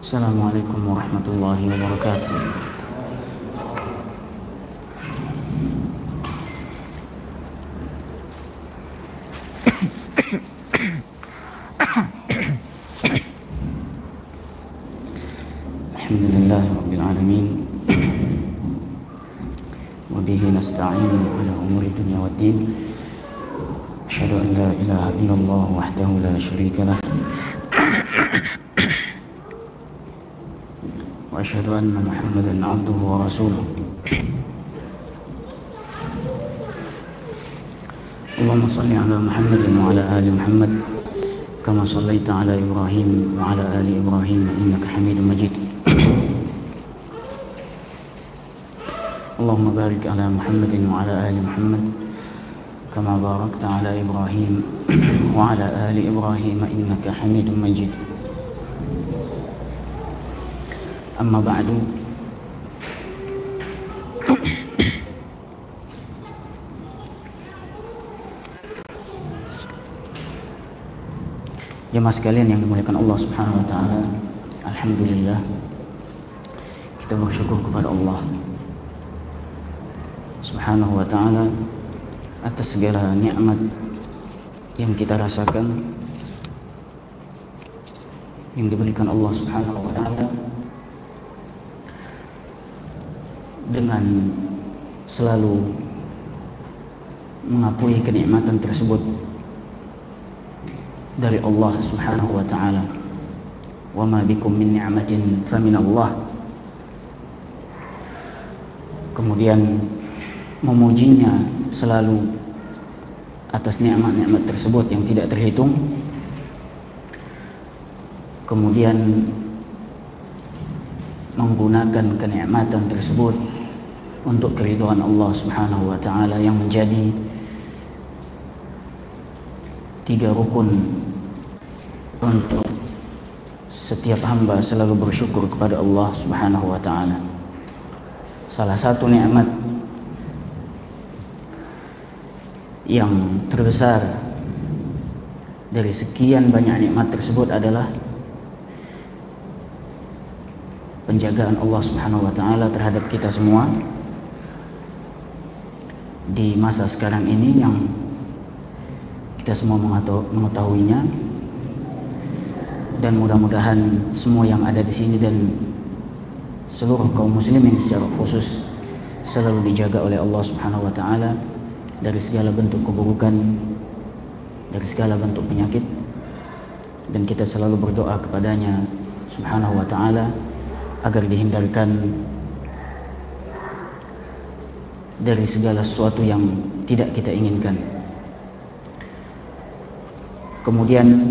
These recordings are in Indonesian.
Assalamualaikum warahmatullahi wabarakatuh. Alhamdulillah rabbil alamin. Wa bihi nasta'inu ala umuri dunya waddin. Asyhadu an la ilaha illallah wahdahu la syarika lah. Wa asyhadu anna Muhammadan 'abduhu wa rasuluh. Allahumma shalli ala Muhammadin wa ala ali Muhammad kama shallaita ala Ibrahim wa ala ali Ibrahim innaka Hamidum Majid. Allahumma barik ala Muhammadin wa ala ali Muhammad kama barakta ala Ibrahim wa ala ali Ibrahim innaka Hamidum Majid. Amma ba'du. Jemaah sekalian yang dimuliakan Allah Subhanahu wa taala, alhamdulillah kita bersyukur kepada Allah Subhanahu wa taala atas segala nikmat yang kita rasakan yang diberikan Allah Subhanahu wa taala, dengan selalu mengakui kenikmatan tersebut dari Allah Subhanahu wa taala. Wa ma bikum min ni'matin famin Allah. Kemudian memujinya selalu atas nikmat-nikmat tersebut yang tidak terhitung. Kemudian menggunakan kenikmatan tersebut untuk keridhaan Allah Subhanahu wa taala yang menjadi 3 rukun untuk setiap hamba selalu bersyukur kepada Allah Subhanahu wa taala. Salah satu nikmat yang terbesar dari sekian banyak nikmat tersebut adalah penjagaan Allah Subhanahu wa taala terhadap kita semua di masa sekarang ini yang kita semua mengetahuinya, dan mudah-mudahan semua yang ada di sini dan seluruh kaum muslimin secara khusus selalu dijaga oleh Allah Subhanahu wa taala dari segala bentuk keburukan, dari segala bentuk penyakit, dan kita selalu berdoa kepadanya Subhanahu wa taala agar dihindarkan dari segala sesuatu yang tidak kita inginkan. Kemudian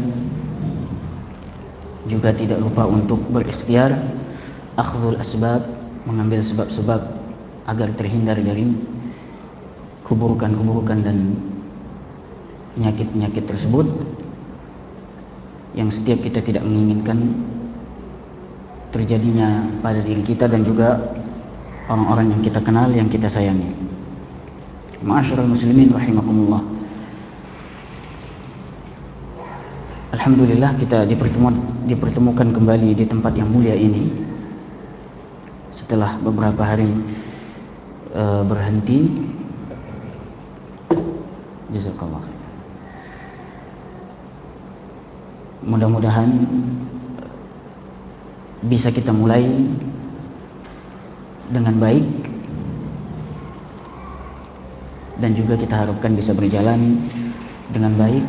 juga tidak lupa untuk berikhtiar akhdhul asbab, mengambil sebab-sebab agar terhindar dari keburukan-keburukan dan penyakit-penyakit tersebut yang setiap kita tidak menginginkan terjadinya pada diri kita dan juga orang-orang yang kita kenal, yang kita sayangi. Ma'asyiral muslimin rahimakumullah. Alhamdulillah kita dipertemukan kembali di tempat yang mulia ini setelah beberapa hari berhenti. Jazakallah khair. Mudah-mudahan bisa kita mulai dengan baik, dan juga kita harapkan bisa berjalan dengan baik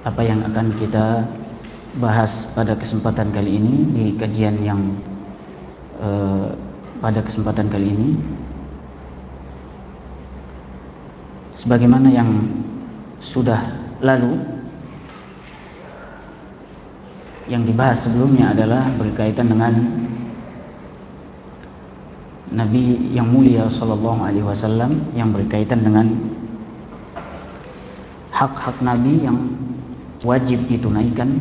apa yang akan kita bahas pada kesempatan kali ini, di kajian yang pada kesempatan kali ini. Sebagaimana yang sudah lalu, yang dibahas sebelumnya adalah berkaitan dengan Nabi yang mulia sallallahu alaihi wasallam, yang berkaitan dengan hak-hak Nabi yang wajib ditunaikan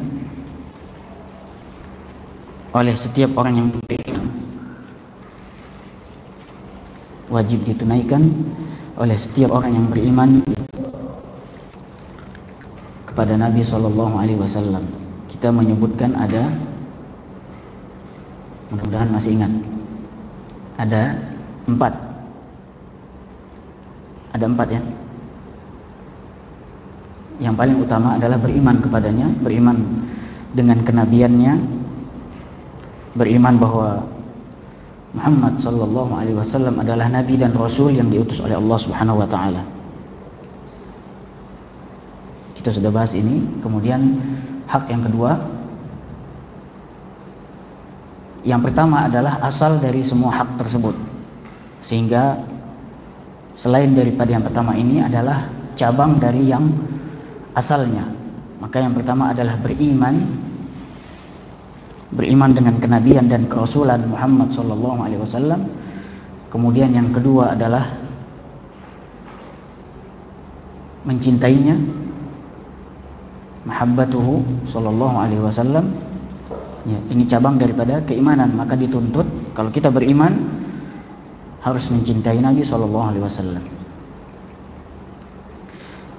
oleh setiap orang yang beriman. Wajib ditunaikan oleh setiap orang yang beriman kepada Nabi SAW. Kita menyebutkan ada, mudah-mudahan masih ingat, ada 4. Ada 4 ya. Yang paling utama adalah beriman kepadanya, beriman dengan kenabiannya, beriman bahwa Muhammad sallallahu alaihi wasallam adalah nabi dan rasul yang diutus oleh Allah Subhanahu wa taala. Kita sudah bahas ini. Kemudian hak yang kedua, yang pertama adalah asal dari semua hak tersebut, sehingga selain daripada yang pertama ini adalah cabang dari yang asalnya. Maka yang pertama adalah beriman dengan kenabian dan kerasulan Muhammad sallallahu alaihi wasallam. Kemudian yang kedua adalah mencintainya, mahabbatuhu sallallahu alaihi wasallam. Ya, ini cabang daripada keimanan. Maka dituntut kalau kita beriman harus mencintai Nabi sallallahu alaihi wasallam.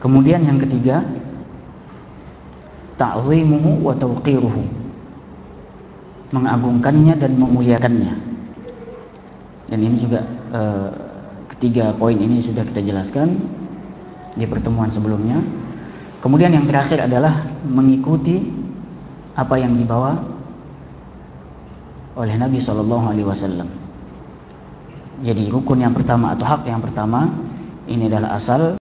Kemudian yang ketiga, ta'zimuhu wa tawqiruhu, mengagungkannya dan memuliakannya. Dan ini juga ketiga poin ini sudah kita jelaskan di pertemuan sebelumnya. Kemudian yang terakhir adalah mengikuti apa yang dibawa oleh Nabi SAW. Jadi rukun yang pertama atau hak yang pertama ini adalah asal.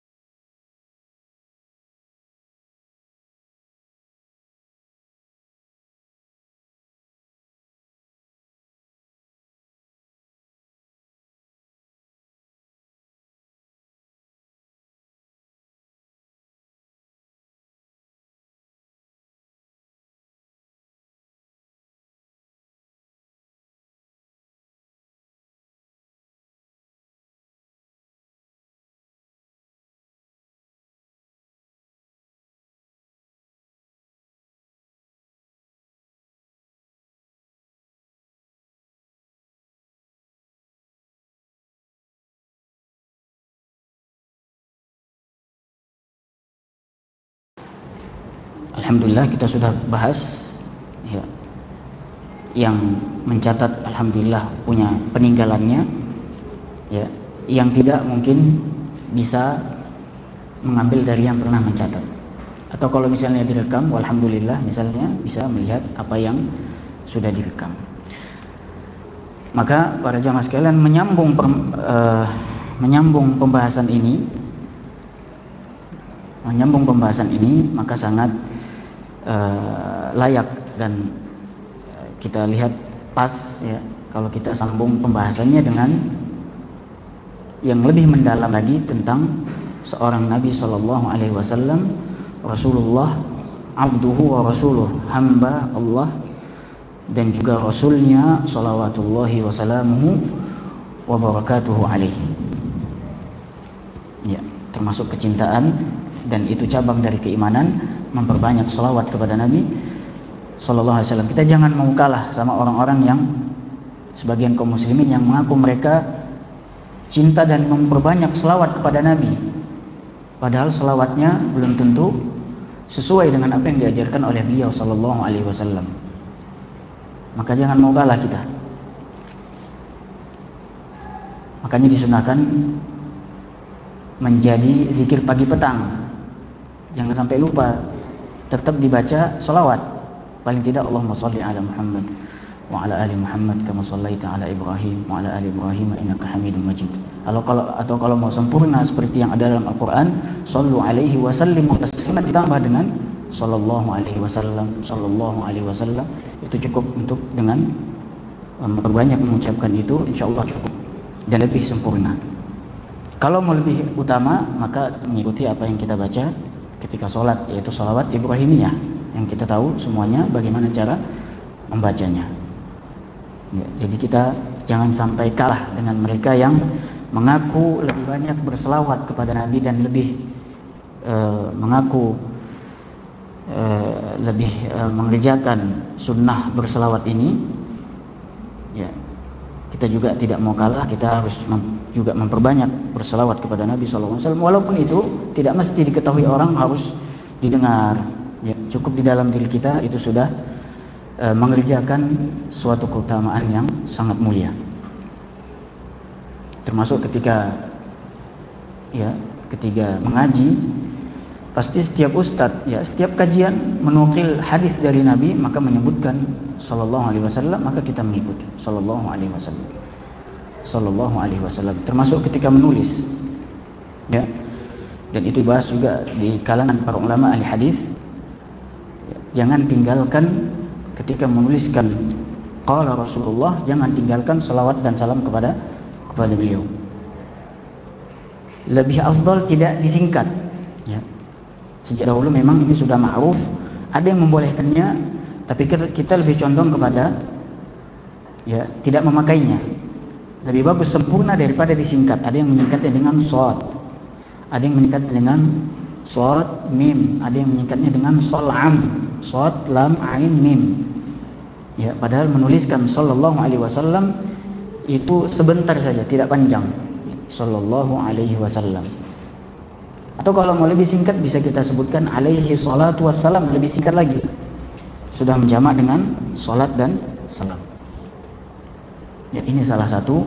Alhamdulillah kita sudah bahas ya, yang mencatat alhamdulillah punya peninggalannya ya, yang tidak mungkin bisa mengambil dari yang pernah mencatat. Atau kalau misalnya direkam, alhamdulillah misalnya bisa melihat apa yang sudah direkam. Maka para jamaah sekalian menyambung pembahasan ini, maka sangat layak dan kita lihat pas ya kalau kita sambung pembahasannya dengan yang lebih mendalam lagi tentang seorang Nabi sallallahu alaihi wasallam, Rasulullah, abduhu wa rasuluh, hamba Allah dan juga rasulnya salawatullahi wasalamuhu wa barakatuhu alaihi. Ya, termasuk kecintaan dan itu cabang dari keimanan, memperbanyak selawat kepada Nabi sallallahu alaihi wasallam. Kita jangan mau kalah sama orang-orang yang sebagian kaum muslimin yang mengaku mereka cinta dan memperbanyak selawat kepada Nabi, padahal selawatnya belum tentu sesuai dengan apa yang diajarkan oleh beliau sallallahu alaihi wasallam. Maka jangan mau kalah kita. Makanya disunahkan menjadi zikir pagi petang. Jangan sampai lupa, tetap dibaca salawat. Paling tidak Allahumma shalli ala Muhammad wa ala ali Muhammad kama shallaita ala Ibrahim wa ala ali Ibrahim innaka Hamidum Majid. Atau kalau mau sempurna seperti yang ada dalam Al-Qur'an, sallu alaihi wa sallimu tasliman, ditambah dengan sallallahu alaihi wasallam. Itu cukup untuk dengan memperbanyak mengucapkan itu, insyaallah cukup dan lebih sempurna. Kalau mau lebih utama, maka mengikuti apa yang kita baca ketika sholat, yaitu sholawat Ibrahimiyah yang kita tahu semuanya bagaimana cara membacanya ya, jadi kita jangan sampai kalah dengan mereka yang mengaku lebih banyak berselawat kepada Nabi dan lebih mengaku lebih mengerjakan sunnah berselawat ini, ya kita juga tidak mau kalah, kita harus juga memperbanyak berselawat kepada Nabi SAW. Walaupun itu tidak mesti diketahui orang, harus didengar, ya, cukup di dalam diri kita itu sudah mengerjakan suatu keutamaan yang sangat mulia. Termasuk ketika mengaji, pasti setiap ustadz, ya, setiap kajian menukil hadis dari Nabi, maka menyebutkan sallallahu alaihi wasallam, maka kita mengikuti sallallahu alaihi wasallam. Sallallahu alaihi wasallam. Termasuk ketika menulis, ya. Dan itu dibahas juga di kalangan para ulama ahli hadis. Ya, jangan tinggalkan ketika menuliskan qala Rasulullah, jangan tinggalkan salawat dan salam kepada beliau. Lebih afdal tidak disingkat, ya. Sejak dahulu memang ini sudah ma'ruf, ada yang membolehkannya, tapi kita lebih condong kepada tidak memakainya. Lebih bagus sempurna daripada disingkat. Ada yang menyingkatnya dengan shad, ada yang menyingkatnya dengan shad mim, ada yang menyingkatnya dengan salam, shad lam ain mim. Ya, padahal menuliskan sallallahu alaihi wasallam itu sebentar saja, tidak panjang. Sallallahu alaihi wasallam. Atau kalau mau lebih singkat bisa kita sebutkan alaihi salatu wassalam, lebih singkat lagi. Sudah menjamak dengan salat dan salam. Ya, ini salah satu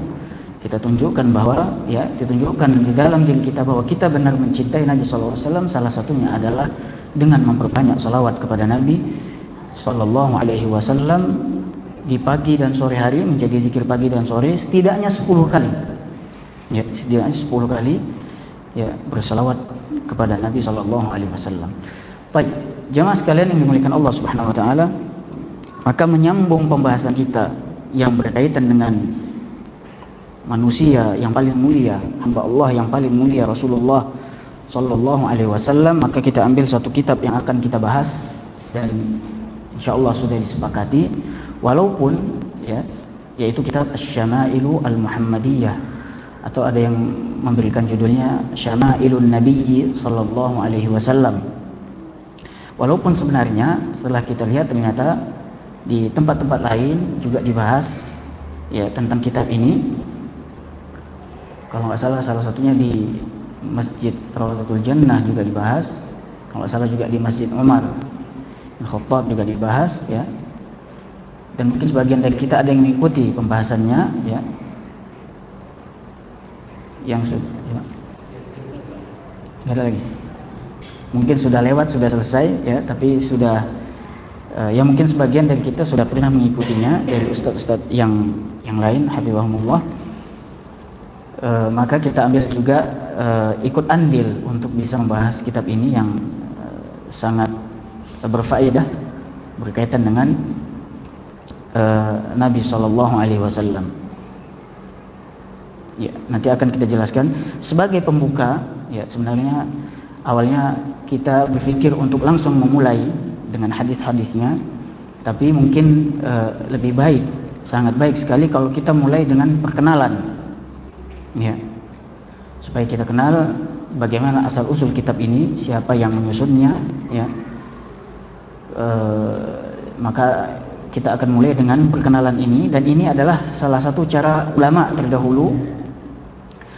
kita tunjukkan bahwa ditunjukkan di dalam diri kita bahwa kita benar mencintai Nabi sallallahu alaihi wasallam. Salah satunya adalah dengan memperbanyak salawat kepada Nabi sallallahu alaihi wasallam di pagi dan sore hari, menjadi zikir pagi dan sore setidaknya 10 kali. Ya, setidaknya 10 kali bersalawat kepada Nabi sallallahu alaihi wasallam. Baik, jemaah sekalian yang dimuliakan Allah Subhanahu wa taala, maka menyambung pembahasan kita yang berkaitan dengan manusia yang paling mulia, hamba Allah yang paling mulia, Rasulullah sallallahu alaihi wasallam, maka kita ambil satu kitab yang akan kita bahas dan insyaallah sudah disepakati, walaupun yaitu kitab Asy-Syamailu Al-Muhammadiyah, atau ada yang memberikan judulnya Syama'ilun Nabiyyi sallallahu alaihi wasallam. Walaupun sebenarnya setelah kita lihat ternyata di tempat-tempat lain juga dibahas tentang kitab ini. Kalau nggak salah satunya di Masjid Rawdatul Jannah juga dibahas. Kalau nggak salah juga di Masjid Umar bin Khattab juga dibahas, ya. Dan mungkin sebagian dari kita ada yang mengikuti pembahasannya, ya. Yang sudah nggak ada lagi, mungkin sudah lewat, sudah selesai, ya, tapi sudah mungkin sebagian dari kita sudah pernah mengikutinya dari ustadz-ustadz yang lain, hafizahumullah. Maka kita ambil juga ikut andil untuk bisa membahas kitab ini yang sangat berfaedah berkaitan dengan Nabi sallallahu alaihi wasallam. Ya, nanti akan kita jelaskan. Sebagai pembuka, ya, sebenarnya awalnya kita berpikir untuk langsung memulai dengan hadis-hadisnya, tapi mungkin lebih baik, sangat baik sekali kalau kita mulai dengan perkenalan, ya, supaya kita kenal bagaimana asal usul kitab ini, siapa yang menyusunnya, ya. Maka kita akan mulai dengan perkenalan ini, dan ini adalah salah satu cara ulama terdahulu,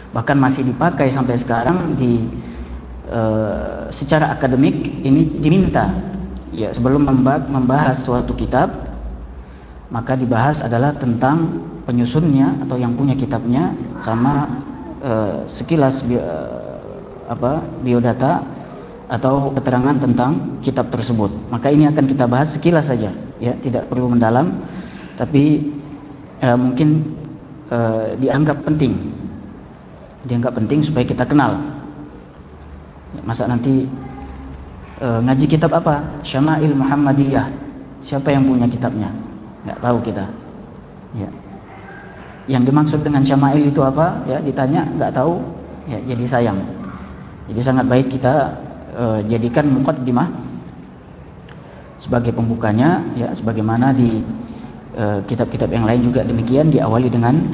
bahkan masih dipakai sampai sekarang secara akademik. Ini diminta, ya, sebelum membahas suatu kitab, maka dibahas adalah tentang penyusunnya atau yang punya kitabnya, sama sekilas biodata atau keterangan tentang kitab tersebut. Maka ini akan kita bahas sekilas saja, ya, tidak perlu mendalam, tapi mungkin dianggap penting supaya kita kenal. Masa nanti ngaji kitab apa? Syama'il Muhammadiyah, siapa yang punya kitabnya? Nggak tahu kita, ya. Yang dimaksud dengan Syama'il itu apa? Ya, ditanya nggak tahu, ya, jadi sayang. Jadi sangat baik kita jadikan muqaddimah sebagai pembukanya, ya, sebagaimana di kitab-kitab yang lain juga demikian, diawali dengan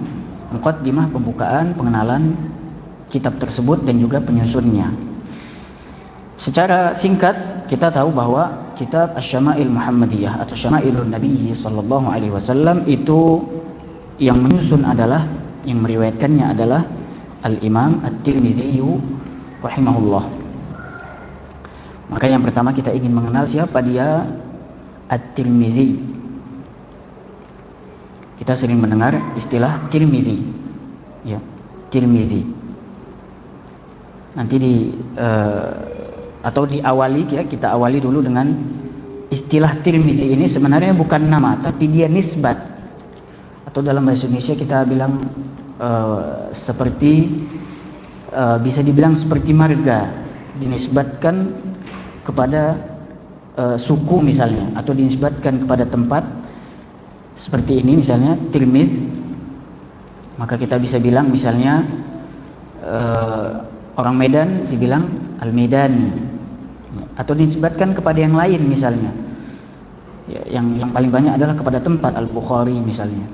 muqaddimah, pembukaan, pengenalan kitab tersebut dan juga penyusunnya. Secara singkat kita tahu bahwa kitab Asy-Syama'il Muhammadiyah atau Syama'ilun Nabi sallallahu alaihi wasallam itu yang menyusun adalah, yang meriwayatkannya adalah Al-Imam At-Tirmidzi rahimahullah. Maka yang pertama kita ingin mengenal siapa dia At-Tirmidzi. Kita sering mendengar istilah Tirmidzi, ya, Tirmidzi. Nanti atau diawali, ya, kita awali dulu dengan istilah Tirmidzi ini sebenarnya bukan nama, tapi dia nisbat, atau dalam bahasa Indonesia kita bilang seperti bisa dibilang seperti marga, dinisbatkan kepada suku misalnya, atau dinisbatkan kepada tempat seperti ini misalnya Tirmidz. Maka kita bisa bilang misalnya orang Medan dibilang Al-Medani, atau dinisbatkan kepada yang lain misalnya, ya, yang paling banyak adalah kepada tempat Al-Bukhari misalnya,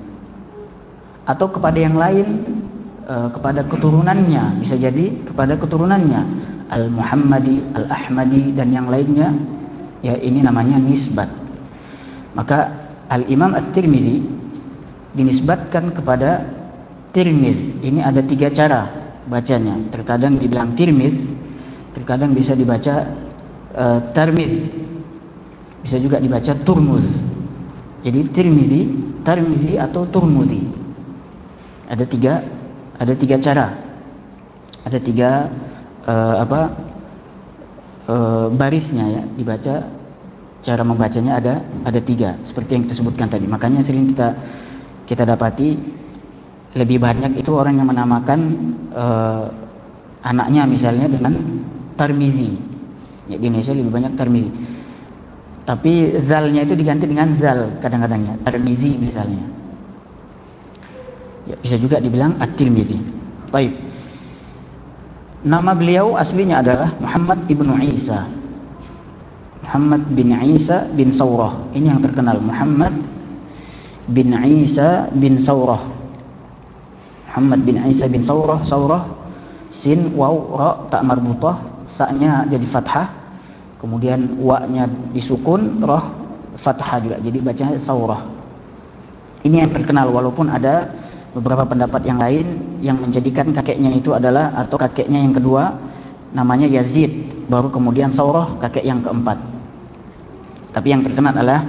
atau kepada yang lain, kepada keturunannya, bisa jadi kepada keturunannya Al-Muhammadi, Al-Ahmadi dan yang lainnya, ya, ini namanya nisbat. Maka Al-Imam At-Tirmidzi dinisbatkan kepada Tirmidz. Ini ada 3 cara bacanya. Terkadang dibilang Tirmidz, terkadang bisa dibaca Tirmidz, bisa juga dibaca Turmuz. Jadi Tirmidzi, Tirmidzi atau Turmudi. Ada tiga cara, ada 3 barisnya, ya, dibaca. Cara membacanya ada 3 seperti yang disebutkan tadi. Makanya sering kita dapati lebih banyak itu orang yang menamakan anaknya misalnya dengan Tirmidzi. Ya, di Indonesia lebih banyak Tirmidzi. Tapi zalnya itu diganti dengan zal kadang-kadangnya, Tirmidzi misalnya. Ya, bisa juga dibilang At-Tirmidzi. Baik. Nama beliau aslinya adalah Muhammad ibnu Isa. Muhammad bin Isa bin Saurah. Ini yang terkenal, Muhammad bin Isa bin Saurah. Muhammad bin Isa bin Saurah, Saurah sin waw ra tak marbutah, sa-nya jadi fathah, kemudian wa-nya disukun, roh fathah juga, jadi bacanya Saurah. Ini yang terkenal, walaupun ada beberapa pendapat yang lain yang menjadikan kakeknya itu adalah, atau kakeknya yang kedua namanya Yazid, baru kemudian Saurah kakek yang keempat. Tapi yang terkenal adalah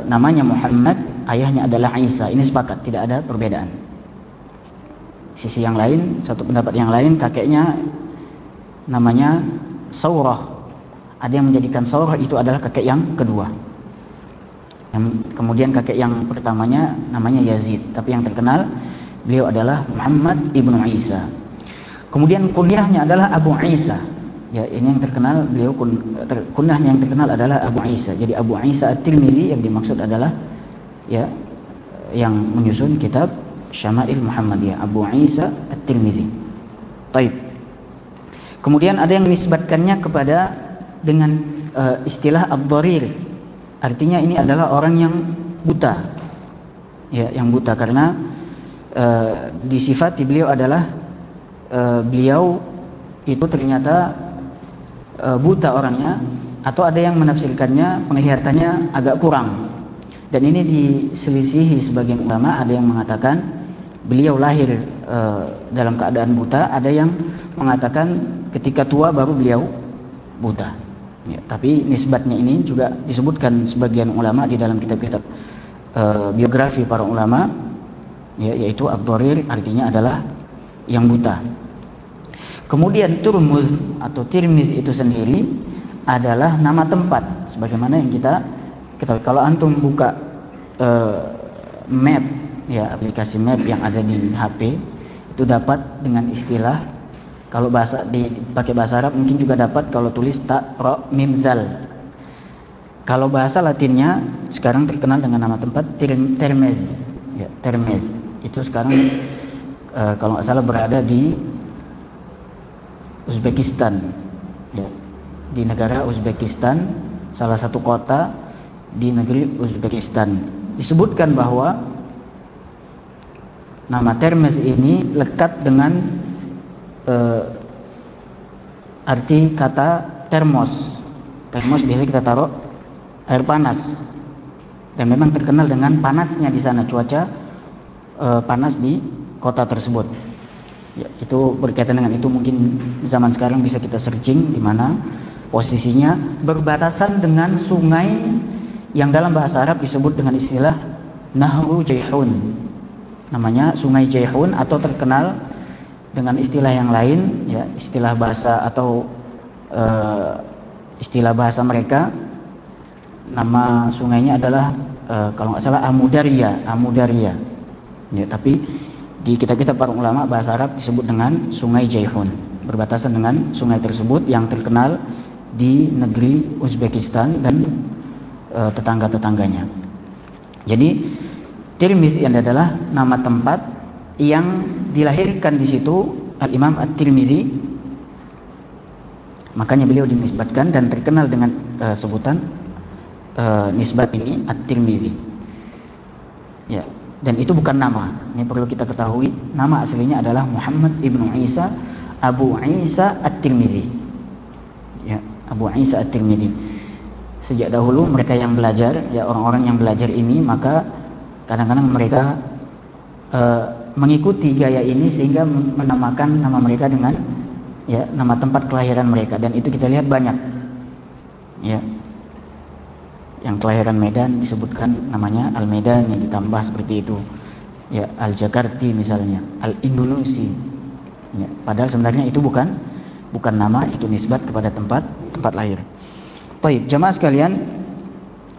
namanya Muhammad, ayahnya adalah Isa. Ini sepakat, tidak ada perbedaan. Sisi yang lain, satu pendapat yang lain, kakeknya namanya Saurah. Ada yang menjadikan Saurah itu adalah kakek yang kedua. Kemudian kakek yang pertamanya namanya Yazid. Tapi yang terkenal beliau adalah Muhammad ibnu Isa. Kemudian kunyahnya adalah Abu Isa. Ya, ini yang terkenal, beliau kunyahnya yang terkenal adalah Abu Isa. Jadi Abu Isa At-Tirmidzi yang dimaksud adalah, ya, yang menyusun kitab Syama'il Muhammadiyah, Abu Isa At-Tirmidzi. Taib. Kemudian ada yang menisbatkannya kepada dengan istilah ad-dharir. Artinya ini adalah orang yang buta. Ya, yang buta, karena disifati beliau adalah beliau itu ternyata buta orangnya, atau ada yang menafsirkannya penglihatannya agak kurang. Dan ini diselisihi sebagian ulama, ada yang mengatakan beliau lahir dalam keadaan buta, ada yang mengatakan ketika tua baru beliau buta. Ya, tapi nisbatnya ini juga disebutkan sebagian ulama di dalam kitab-kitab biografi para ulama, ya, yaitu ad-dharir, artinya adalah yang buta. Kemudian Turmuz atau Tirmidz itu sendiri adalah nama tempat, sebagaimana yang kita ketahui. Kalau antum buka map, ya, aplikasi map yang ada di HP, itu dapat dengan istilah, kalau pakai bahasa Arab mungkin juga dapat kalau tulis ta ra mim zal. Kalau bahasa Latinnya sekarang terkenal dengan nama tempat Termez. Ya, Termez itu sekarang kalau nggak salah berada di Uzbekistan, ya, di negara Uzbekistan, salah satu kota di negeri Uzbekistan. Disebutkan bahwa nama Termez ini lekat dengan arti kata termos. Termos biasanya kita taruh air panas, dan memang terkenal dengan panasnya di sana, cuaca panas di kota tersebut. Ya, itu berkaitan dengan itu, mungkin zaman sekarang bisa kita searching di mana posisinya, berbatasan dengan sungai yang dalam bahasa Arab disebut dengan istilah Nahru Jaihun. Namanya Sungai Jaihun, atau terkenal dengan istilah yang lain, ya, istilah bahasa atau istilah bahasa mereka, nama sungainya adalah kalau nggak salah Amudarya. Ya, tapi di kitab-kitab para ulama bahasa Arab disebut dengan Sungai Jaihun, berbatasan dengan sungai tersebut yang terkenal di negeri Uzbekistan dan tetangga-tetangganya. Jadi Tirmizi adalah nama tempat yang dilahirkan di situ Al-Imam At-Tirmizi, makanya beliau dinisbatkan dan terkenal dengan sebutan nisbat ini At-Tirmizi. Ya, dan itu bukan nama. Ini perlu kita ketahui, nama aslinya adalah Muhammad ibnu Isa Abu Isa At-Tirmizi. Ya, Abu Isa At-Tirmizi. Sejak dahulu mereka yang belajar, ya, orang-orang yang belajar ini, maka kadang-kadang mereka mengikuti gaya ini sehingga menamakan nama mereka dengan, ya, nama tempat kelahiran mereka, dan itu kita lihat banyak. Ya. Yang kelahiran Medan disebutkan namanya Al-Medan, yang ditambah seperti itu. Ya, Al-Jakarti misalnya, Al-Indonesia. Ya, padahal sebenarnya itu bukan nama, itu nisbat kepada tempat lahir. Baik, jamaah sekalian,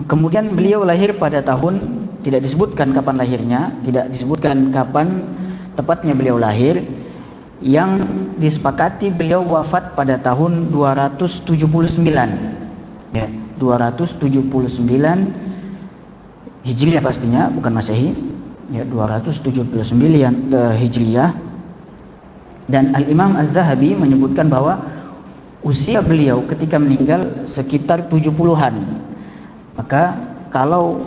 kemudian beliau lahir pada tahun, tidak disebutkan kapan lahirnya, tidak disebutkan kapan tepatnya beliau lahir. Yang disepakati beliau wafat pada tahun 279. Ya, 279 Hijriah pastinya, bukan Masehi. Ya, 279 Hijriah. Dan Al-Imam Az-Zahabi menyebutkan bahwa usia beliau ketika meninggal sekitar 70-an. Maka kalau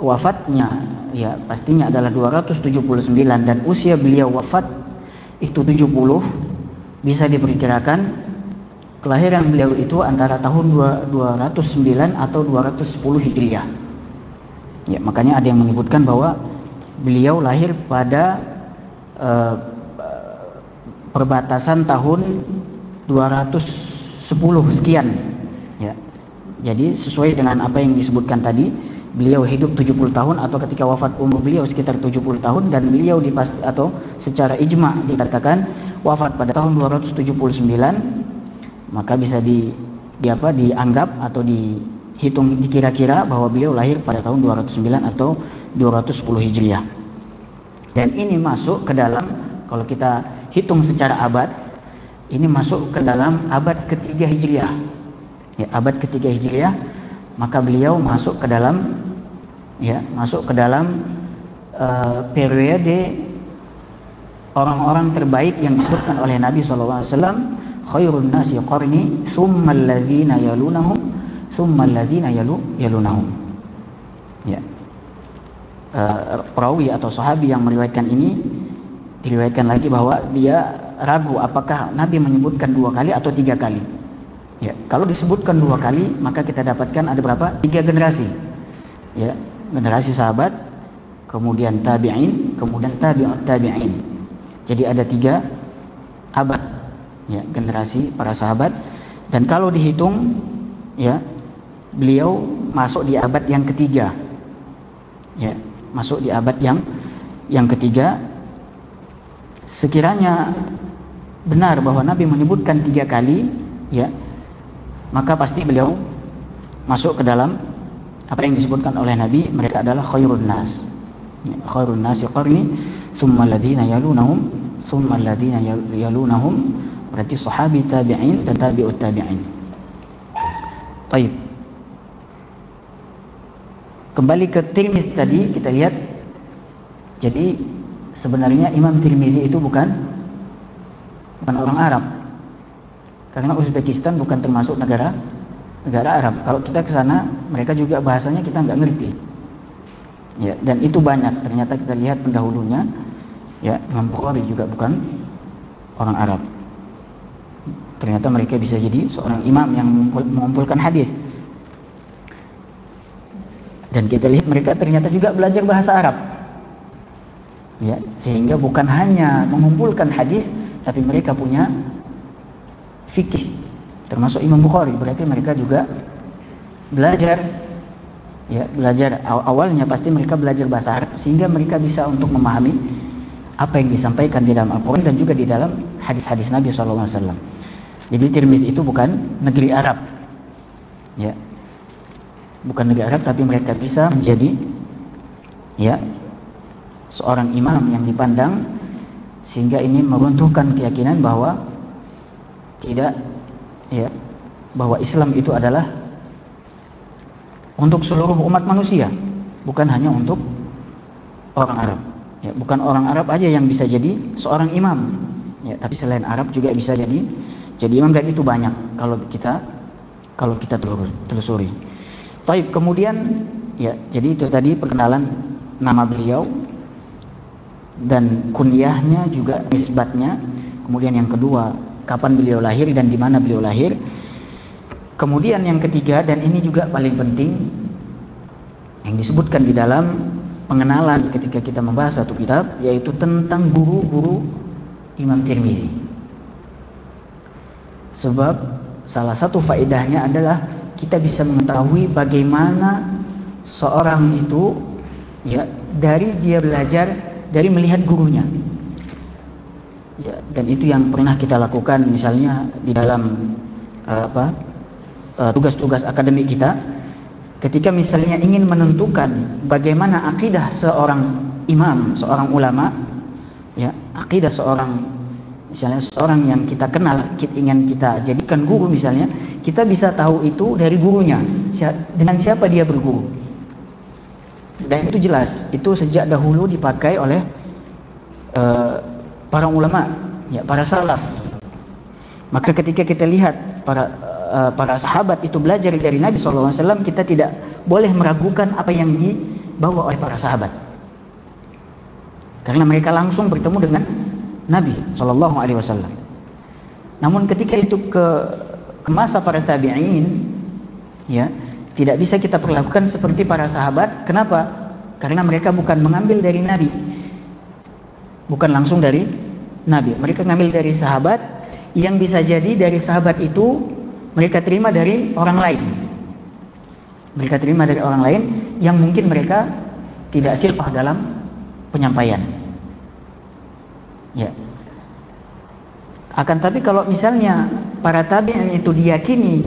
wafatnya, ya, pastinya adalah 279, dan usia beliau wafat itu 70, bisa diperkirakan kelahiran beliau itu antara tahun 209 atau 210 Hijriah. Ya, makanya ada yang menyebutkan bahwa beliau lahir pada perbatasan tahun 210 sekian. Ya. Jadi sesuai dengan apa yang disebutkan tadi, beliau hidup 70 tahun, atau ketika wafat umur beliau sekitar 70 tahun, dan beliau atau secara ijma' dikatakan wafat pada tahun 279. Maka bisa dianggap atau dihitung, dikira-kira bahwa beliau lahir pada tahun 209 atau 210 Hijriah. Dan ini masuk ke dalam, kalau kita hitung secara abad, ini masuk ke dalam abad ketiga Hijriah. Ya, abad ketiga Hijriah, maka beliau masuk ke dalam, ya, periode orang-orang terbaik yang disebutkan oleh Nabi SAW. Khairun nasi qarni, thumma alladhina yalunahum, thumma alladhina yalunahum. Ya. Perawi atau sahabi yang meriwayatkan ini, diriwayatkan lagi bahwa dia ragu apakah Nabi menyebutkan 2 kali atau 3 kali. Ya, kalau disebutkan 2 kali, maka kita dapatkan ada berapa? 3 generasi. Ya, generasi sahabat, kemudian tabi'in, kemudian tabi'ut tabi'in. Jadi ada 3 abad, ya, generasi para sahabat. Dan kalau dihitung, ya, beliau masuk di abad yang ketiga. Ya, masuk di abad yang ketiga. Sekiranya benar bahwa Nabi menyebutkan 3 kali, ya, maka pasti beliau masuk ke dalam apa yang disebutkan oleh Nabi, mereka adalah khairun nas. Ya, khairun nasi qarni, thumma alladhina yalunahum, thumma alladhina yalunahum. Berarti sahabi, tabi'in, dan tabi'ut tabi'in. Baik. Kembali ke Tirmizi tadi, kita lihat. Jadi sebenarnya Imam Tirmizi itu bukan orang Arab. Karena Uzbekistan bukan termasuk negara Arab. Kalau kita ke sana, mereka juga bahasanya kita nggak ngerti. Ya, dan itu banyak. Ternyata kita lihat pendahulunya, ya, Imam Bukhari juga bukan orang Arab. Ternyata mereka bisa jadi seorang imam yang mengumpulkan hadis. Dan kita lihat mereka ternyata juga belajar bahasa Arab. Ya, sehingga bukan hanya mengumpulkan hadis, tapi mereka punya fikih. Termasuk Imam Bukhari, berarti mereka juga belajar. Ya, belajar awalnya pasti mereka belajar bahasa Arab sehingga mereka bisa untuk memahami apa yang disampaikan di dalam Al-Quran dan juga di dalam hadis-hadis Nabi SAW. Jadi Tirmidzi itu bukan negeri Arab, ya, bukan negeri Arab, tapi mereka bisa menjadi, ya, seorang imam yang dipandang, sehingga ini meruntuhkan keyakinan bahwa tidak, ya, bahwa Islam itu adalah untuk seluruh umat manusia, bukan hanya untuk orang Arab. Ya, bukan orang Arab aja yang bisa jadi seorang imam, ya, tapi selain Arab juga bisa jadi imam, dan itu banyak kalau kita telusuri. Baik, kemudian, ya, jadi itu tadi perkenalan nama beliau dan kunyahnya juga nisbatnya. Kemudian yang kedua, kapan beliau lahir dan di mana beliau lahir. Kemudian yang ketiga, dan ini juga paling penting, yang disebutkan di dalam pengenalan ketika kita membahas satu kitab, yaitu tentang guru-guru Imam Tirmidzi. Sebab salah satu faedahnya adalah kita bisa mengetahui bagaimana seorang itu, ya, dari dia belajar dari melihat gurunya. Ya, dan itu yang pernah kita lakukan misalnya di dalam tugas-tugas akademik kita, ketika misalnya ingin menentukan bagaimana akidah seorang imam, seorang ulama, ya, akidah seorang, misalnya seorang yang kita kenal, ingin kita jadikan guru misalnya, kita bisa tahu itu dari gurunya, dengan siapa dia berguru. Dan itu jelas, itu sejak dahulu dipakai oleh para ulama, ya, para salaf. Maka ketika kita lihat para sahabat itu belajar dari Nabi SAW, kita tidak boleh meragukan apa yang dibawa oleh para sahabat, karena mereka langsung bertemu dengan Nabi SAW. Namun ketika itu ke masa para tabi'in, ya, tidak bisa kita perlakukan seperti para sahabat. Kenapa? Karena mereka bukan mengambil dari Nabi, bukan langsung dari Nabi. Mereka ngambil dari sahabat, yang bisa jadi dari sahabat itu mereka terima dari orang lain. Mereka terima dari orang lain yang mungkin mereka tidak thiqah dalam penyampaian. Ya. Akan tapi kalau misalnya para tabi'in itu diyakini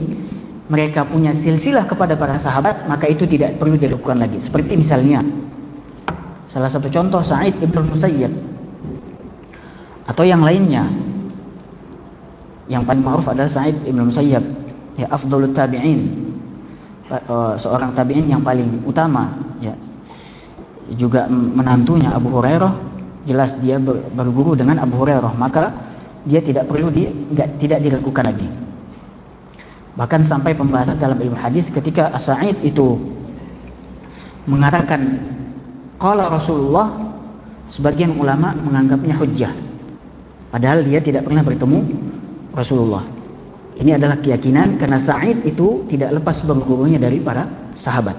mereka punya silsilah kepada para sahabat, maka itu tidak perlu dilakukan lagi. Seperti misalnya salah satu contoh Sa'id ibn Musayyib atau yang lainnya. Yang paling ma'ruf adalah Sa'id ibn Musayyib, ya, afdalut tabi'in, seorang tabi'in yang paling utama, ya. Juga menantunya Abu Hurairah, jelas dia berguru dengan Abu Hurairah, maka dia tidak perlu tidak diragukan lagi. Bahkan sampai pembahasan dalam ilmu hadis ketika Sa'id itu mengatakan qala Rasulullah, sebagian ulama menganggapnya hujjah, padahal dia tidak pernah bertemu Rasulullah. Ini adalah keyakinan karena Sa'id itu tidak lepas bergurunya dari para sahabat.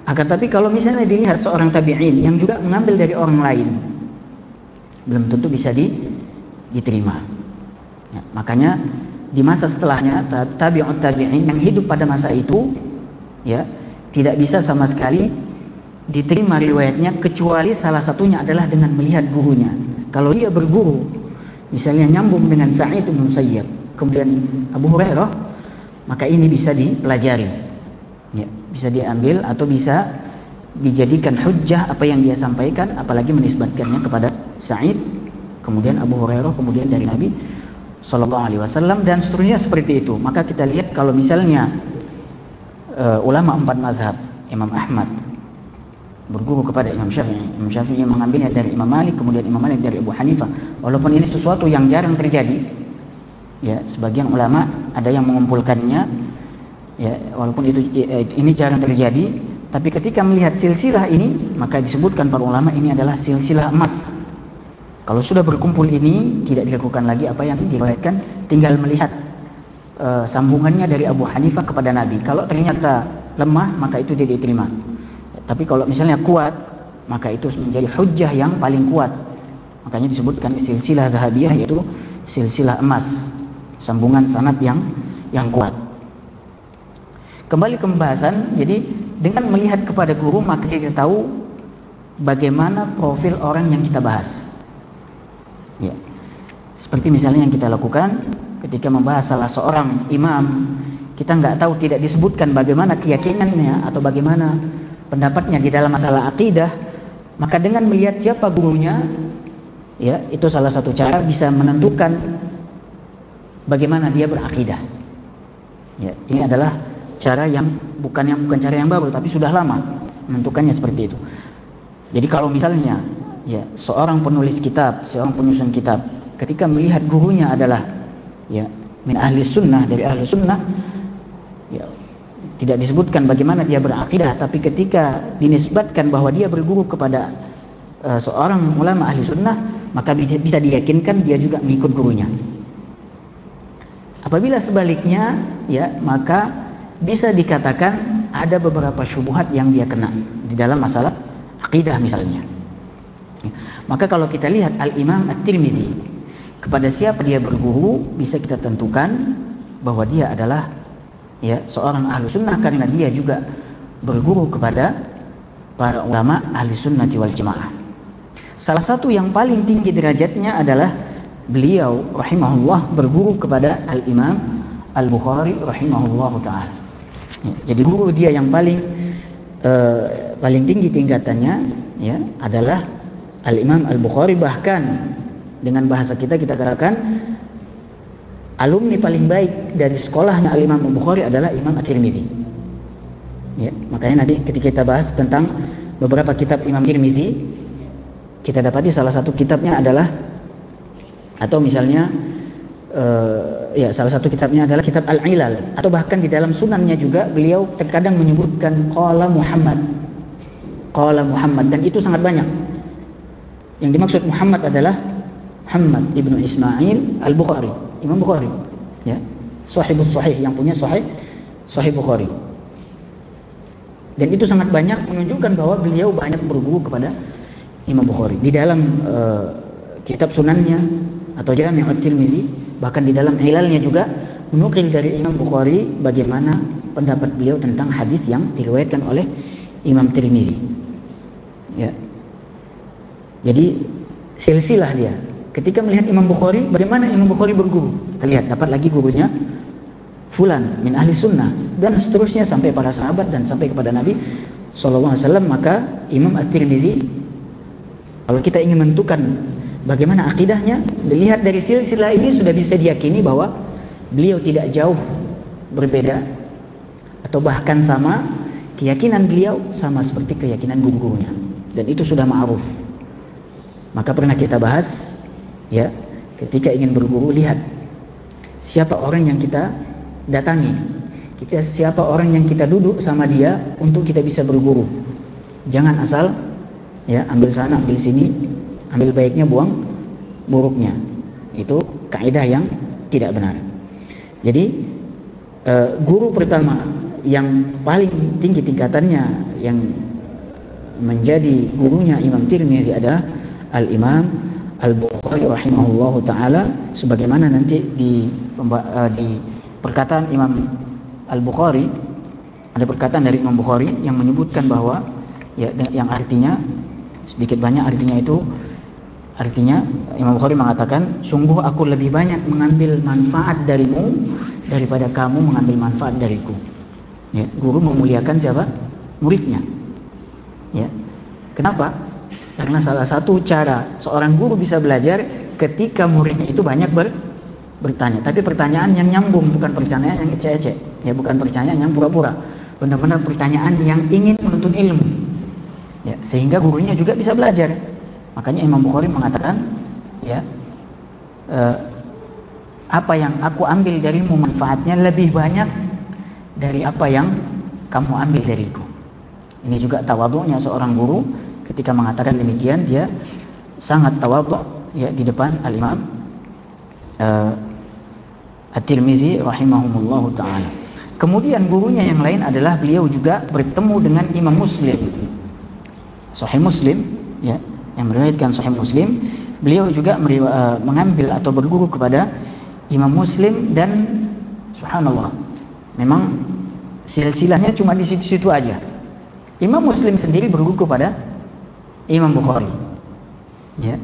Akan tapi kalau misalnya dilihat seorang tabi'in yang juga mengambil dari orang lain, belum tentu bisa diterima. Ya, makanya di masa setelahnya tabi'ut tabi'in yang hidup pada masa itu, ya, tidak bisa sama sekali diterima riwayatnya kecuali salah satunya adalah dengan melihat gurunya. Kalau dia berguru misalnya nyambung dengan Sa'id bin Musayyib, kemudian Abu Hurairah, maka ini bisa dipelajari, ya, bisa diambil atau bisa dijadikan hujjah apa yang dia sampaikan, apalagi menisbatkannya kepada Sa'id, kemudian Abu Hurairah, kemudian dari Nabi SAW, dan seterusnya seperti itu. Maka kita lihat kalau misalnya ulama 4 mazhab, Imam Ahmad berguru kepada Imam Syafi'i mengambilnya dari Imam Malik, kemudian Imam Malik dari Abu Hanifah. Walaupun ini sesuatu yang jarang terjadi, ya, sebagian ulama ada yang mengumpulkannya, ya, walaupun ini jarang terjadi, tapi ketika melihat silsilah ini, maka disebutkan para ulama ini adalah silsilah emas, Kalau sudah berkumpul ini tidak diragukan lagi apa yang diriwayatkan, tinggal melihat sambungannya dari Abu Hanifah kepada Nabi. Kalau ternyata lemah, maka itu tidak diterima. Tapi kalau misalnya kuat, maka itu menjadi hujjah yang paling kuat. Makanya disebutkan silsilah dhahabiyah, yaitu silsilah emas, sambungan sanad yang kuat. Kembali ke pembahasan, jadi dengan melihat kepada guru maka kita tahu bagaimana profil orang yang kita bahas. Ya. Seperti misalnya yang kita lakukan ketika membahas salah seorang imam, kita nggak tahu, tidak disebutkan bagaimana keyakinannya atau bagaimana pendapatnya di dalam masalah akidah, maka dengan melihat siapa gurunya, ya, itu salah satu cara bisa menentukan bagaimana dia berakidah. Ya, ini adalah cara yang bukan cara yang baru, tapi sudah lama menentukannya seperti itu. Jadi kalau misalnya ya seorang penulis kitab, seorang penyusun kitab, ketika melihat gurunya adalah ya min ahli sunnah, dari ahli sunnah, ya tidak disebutkan bagaimana dia berakidah, tapi ketika dinisbatkan bahwa dia berguru kepada seorang ulama ahli sunnah, maka bisa diyakinkan dia juga mengikut gurunya. Apabila sebaliknya, ya maka bisa dikatakan ada beberapa syubhat yang dia kena di dalam masalah akidah misalnya. Maka kalau kita lihat Al-Imam At-Tirmidzi, kepada siapa dia berguru, bisa kita tentukan bahwa dia adalah ya seorang ahlu sunnah, karena dia juga berguru kepada para ulama ahli sunnah wal jamaah. Salah satu yang paling tinggi derajatnya adalah beliau rahimahullah berguru kepada Al-Imam Al-Bukhari rahimahullah ta'ala. Ya, jadi guru dia yang paling tinggi tingkatannya ya adalah Al-Imam Al-Bukhari. Bahkan dengan bahasa kita katakan alumni paling baik dari sekolahnya Al-Imam Al-Bukhari adalah Imam At-Tirmidzi. Ya, makanya nanti ketika kita bahas tentang beberapa kitab Imam Tirmidzi, kita dapati salah satu kitabnya adalah, atau misalnya ya salah satu kitabnya adalah kitab Al-Ilal, atau bahkan di dalam sunannya juga beliau terkadang menyebutkan qala Muhammad, dan itu sangat banyak. Yang dimaksud Muhammad adalah Muhammad ibnu Ismail Al-Bukhari, Imam Bukhari, ya, Sahibus Sahih, yang punya Sahih Bukhari. Dan itu sangat banyak menunjukkan bahwa beliau banyak berguru kepada Imam Bukhari. Di dalam kitab sunannya atau Jami' At-Tirmidzi, bahkan di dalam ilalnya juga menukil dari Imam Bukhari bagaimana pendapat beliau tentang hadis yang diriwayatkan oleh Imam Tirmidzi. Ya. Jadi silsilah dia. Ketika melihat Imam Bukhari, bagaimana Imam Bukhari berguru, kita lihat dapat lagi gurunya fulan min ahli sunnah, dan seterusnya sampai para sahabat dan sampai kepada Nabi SAW. Maka Imam At-Tirmidzi, kalau kita ingin menentukan bagaimana akidahnya, dilihat dari silsilah ini sudah bisa diyakini bahwa beliau tidak jauh berbeda atau bahkan sama, keyakinan beliau sama seperti keyakinan guru-gurunya, dan itu sudah ma'ruf. Maka pernah kita bahas ya, ketika ingin berguru, lihat siapa orang yang kita datangi, siapa orang yang kita duduk sama dia untuk kita bisa berguru. Jangan asal ya ambil sana ambil sini, ambil baiknya buang buruknya. Itu kaidah yang tidak benar. Jadi guru pertama yang paling tinggi tingkatannya yang menjadi gurunya Imam Tirmidzi adalah Al-Imam Al-Bukhari rahimahullahu ta'ala, sebagaimana nanti di perkataan Imam Al-Bukhari, ada perkataan dari Imam Bukhari yang menyebutkan bahwa ya, yang artinya sedikit banyak artinya itu, artinya Imam Bukhari mengatakan, sungguh aku lebih banyak mengambil manfaat darimu daripada kamu mengambil manfaat dariku. Ya, guru memuliakan siapa? Muridnya. Ya. Kenapa? Karena salah satu cara seorang guru bisa belajar ketika muridnya itu banyak bertanya, tapi pertanyaan yang nyambung, bukan pertanyaan yang ecek-ecek, ya, bukan pertanyaan yang pura-pura, benar-benar pertanyaan yang ingin menuntut ilmu, ya, sehingga gurunya juga bisa belajar. Makanya Imam Bukhari mengatakan, ya, apa yang aku ambil darimu manfaatnya lebih banyak dari apa yang kamu ambil dariku. Ini juga tawadhu'nya seorang guru. Ketika mengatakan demikian, dia sangat tawadhu', ya di depan Al-Imam At-Tirmidzi rahimahumullahu taala. Kemudian gurunya yang lain adalah beliau juga bertemu dengan Imam Muslim. Sahih Muslim, ya, yang meriwayatkan Sahih Muslim, beliau juga mengambil atau berguru kepada Imam Muslim, dan subhanallah, memang silsilahnya cuma di situ-situ aja. Imam Muslim sendiri berguru kepada Imam Bukhari, ya.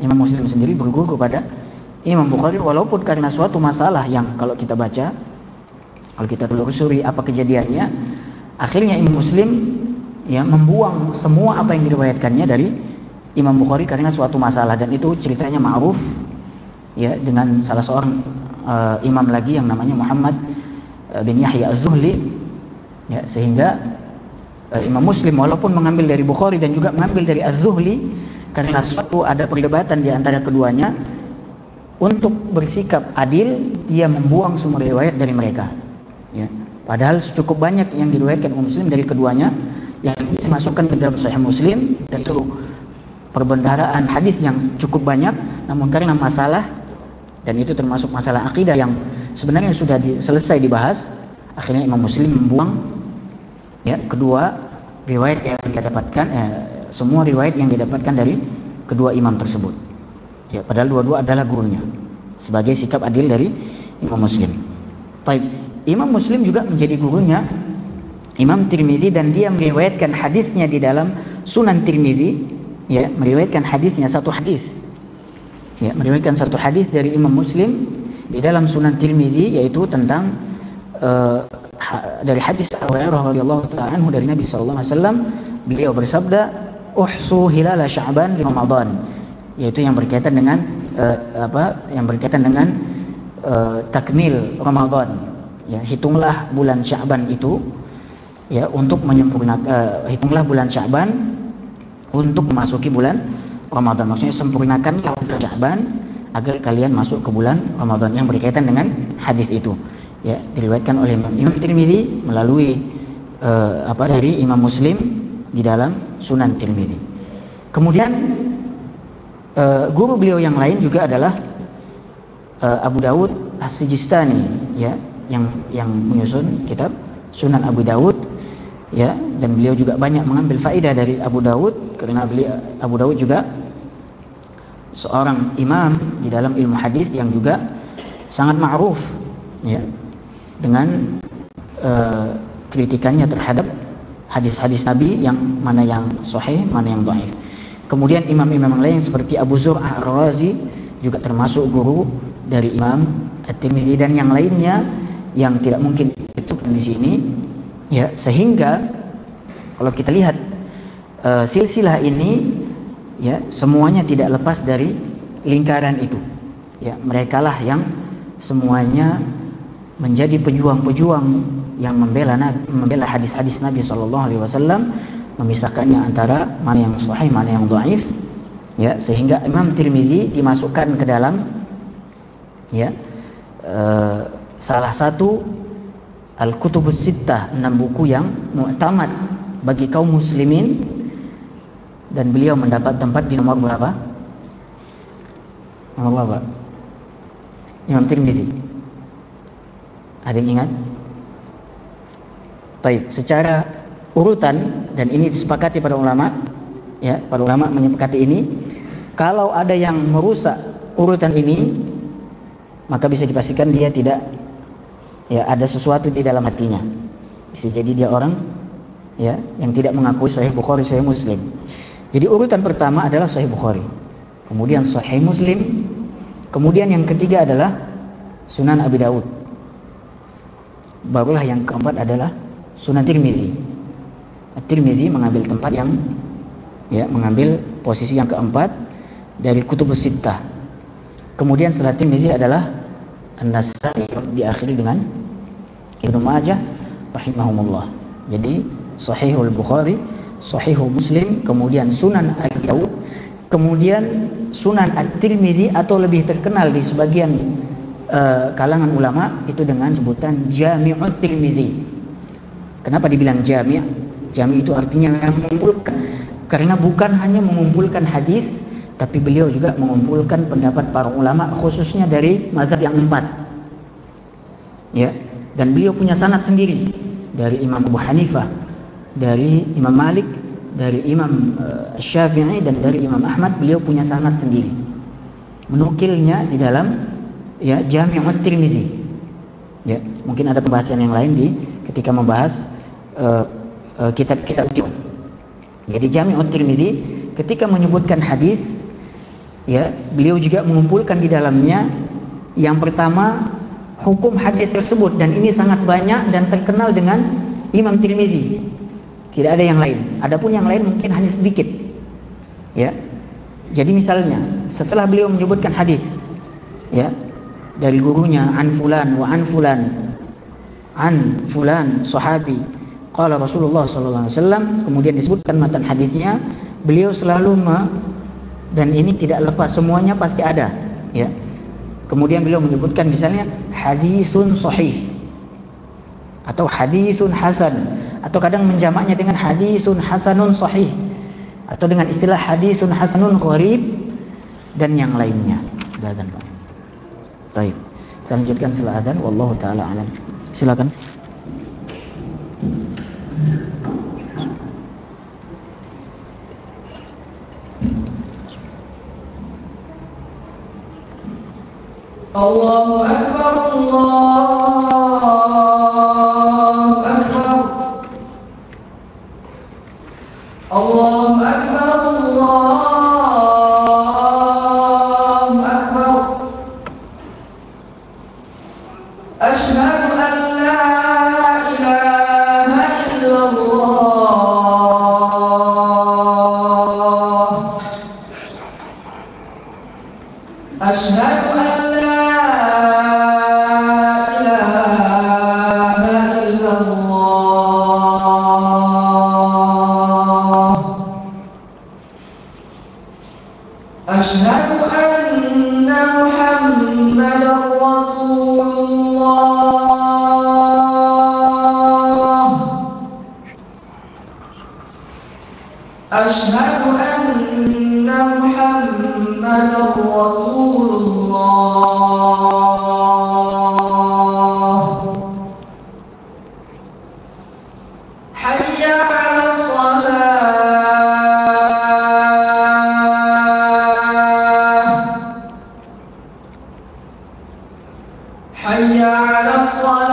Imam Muslim sendiri berguru kepada Imam Bukhari, walaupun karena suatu masalah yang kalau kita baca, kalau kita telusuri apa kejadiannya, akhirnya Imam Muslim ya membuang semua apa yang diriwayatkannya dari Imam Bukhari karena suatu masalah, dan itu ceritanya ma'ruf ya dengan salah seorang imam lagi yang namanya Muhammad bin Yahya Az-Zuhli, ya, sehingga Imam Muslim walaupun mengambil dari Bukhari dan juga mengambil dari Az-Zuhli, karena suatu ada perdebatan di antara keduanya, untuk bersikap adil dia membuang semua riwayat dari mereka, ya. Padahal cukup banyak yang diriwayatkan Imam Muslim dari keduanya yang dimasukkan ke dalam Sahih Muslim, dan itu perbendaharaan hadis yang cukup banyak, namun karena masalah, dan itu termasuk masalah akidah yang sebenarnya sudah selesai dibahas, akhirnya Imam Muslim membuang ya kedua riwayat yang dia dapatkan, semua riwayat yang didapatkan dari kedua imam tersebut. Ya, padahal dua-dua adalah gurunya, sebagai sikap adil dari Imam Muslim. Baik, Imam Muslim juga menjadi gurunya Imam Tirmidzi, dan dia meriwayatkan hadisnya di dalam Sunan Tirmidzi, ya, meriwayatkan hadisnya satu hadis. Ya, meriwayatkan satu hadis dari Imam Muslim di dalam Sunan Tirmidzi, yaitu tentang dari hadis Abu Hurairah radhiyallahu ta'ala anhu dari Nabi sallallahu alaihi wasallam, beliau bersabda, "Uhsu hilala Sya'ban li Ramadan." Yaitu yang berkaitan dengan yang berkaitan dengan takmil Ramadan. Ya, hitunglah bulan Sya'ban itu, ya, untuk menyempurnakan, hitunglah bulan Sya'ban untuk memasuki bulan Ramadan. Maksudnya sempurnakanlah bulan Sya'ban agar kalian masuk ke bulan Ramadan, yang berkaitan dengan hadis itu. Ya, diriwayatkan oleh Imam Tirmidzi melalui dari Imam Muslim di dalam Sunan Tirmidzi. Kemudian guru beliau yang lain juga adalah Abu Dawud As-Sijistani, ya, yang menyusun kitab Sunan Abu Dawud, ya, dan beliau juga banyak mengambil faedah dari Abu Dawud, karena Abu Dawud juga seorang imam di dalam ilmu hadis yang juga sangat ma'ruf, ya, dengan kritikannya terhadap hadis-hadis Nabi, yang mana yang sahih, mana yang dhaif. Kemudian imam-imam lain seperti Abu Zur'ah Ar-Razi juga termasuk guru dari Imam At-Tirmidzi, dan yang lainnya yang tidak mungkin disebutkan di sini, ya, sehingga kalau kita lihat silsilah ini, ya, semuanya tidak lepas dari lingkaran itu, ya, merekalah yang semuanya menjadi pejuang-pejuang yang membela hadis-hadis Nabi SAW, memisahkannya antara mana yang sahih, mana yang dhaif, ya, sehingga Imam Tirmidzi dimasukkan ke dalam, ya, salah satu Al-Kutubus Sittah, 6 buku yang mu'tamad bagi kaum muslimin, dan beliau mendapat tempat di nomor berapa? Nomor berapa? Imam Tirmidzi. Ada yang ingat? Baik, secara urutan, dan ini disepakati para ulama, ya, para ulama menyepakati ini, kalau ada yang merusak urutan ini, maka bisa dipastikan dia tidak, ya, ada sesuatu di dalam hatinya. Bisa jadi dia orang, ya, yang tidak mengakui Sahih Bukhari, Sahih Muslim. Jadi urutan pertama adalah Sahih Bukhari, kemudian Sahih Muslim, kemudian yang ketiga adalah Sunan Abi Dawud, barulah yang keempat adalah Sunan Tirmidzi. At-Tirmidzi mengambil tempat yang, ya, mengambil posisi yang keempat dari Kutubus Sittah. Kemudian setelah Tirmidzi adalah An-Nasa'i, diakhiri dengan Ibnu Majah rahimahumullah. Jadi Sahihul Bukhari, Sahihul Muslim, kemudian Sunan Abi Dawud, kemudian Sunan At-Tirmidzi, atau lebih terkenal di sebagian kalangan ulama itu dengan sebutan Jami'ut Tirmidzi. Kenapa dibilang jami'? Jami' itu artinya mengumpulkan, karena bukan hanya mengumpulkan hadis, tapi beliau juga mengumpulkan pendapat para ulama khususnya dari mazhab yang 4. Ya, dan beliau punya sanad sendiri dari Imam Abu Hanifah, dari Imam Malik, dari Imam Syafi'i, dan dari Imam Ahmad. Beliau punya sanad sendiri, menukilnya di dalam ya Jami'ut Tirmidzi. Ya, mungkin ada pembahasan yang lain ketika membahas kitab-kitab itu. Jadi Jami'ut Tirmidzi ketika menyebutkan hadis, ya, beliau juga mengumpulkan di dalamnya yang pertama hukum hadis tersebut, dan ini sangat banyak dan terkenal dengan Imam Tirmidzi. Tidak ada yang lain. Adapun yang lain mungkin hanya sedikit. Ya. Jadi misalnya setelah beliau menyebutkan hadis, ya, dari gurunya an fulan wa an fulan, an fulan sahabi qala Rasulullah sallallahu alaihi wasallam, kemudian disebutkan matan hadisnya, beliau selalu dan ini tidak lepas, semuanya pasti ada, ya. Kemudian beliau menyebutkan misalnya hadisun sahih atau hadisun hasan, atau kadang menjamaknya dengan hadisun hasanun sahih, atau dengan istilah hadisun hasanun gharib dan yang lainnya. Sudah adzan, Pak. Baik. Kita lanjutkan setelah adzan, wallahu taala alam. Silakan. Allahu Akbar, Allahu Akbar, Allahu Akbar, Allahu Akbar. Asyhadu an la ilaha illallah. Asyhadu an أشهد أن محمدًا رسول الله. أشهد أن محمدًا رسول الله. حي على الصلاة. حي على الصلاة.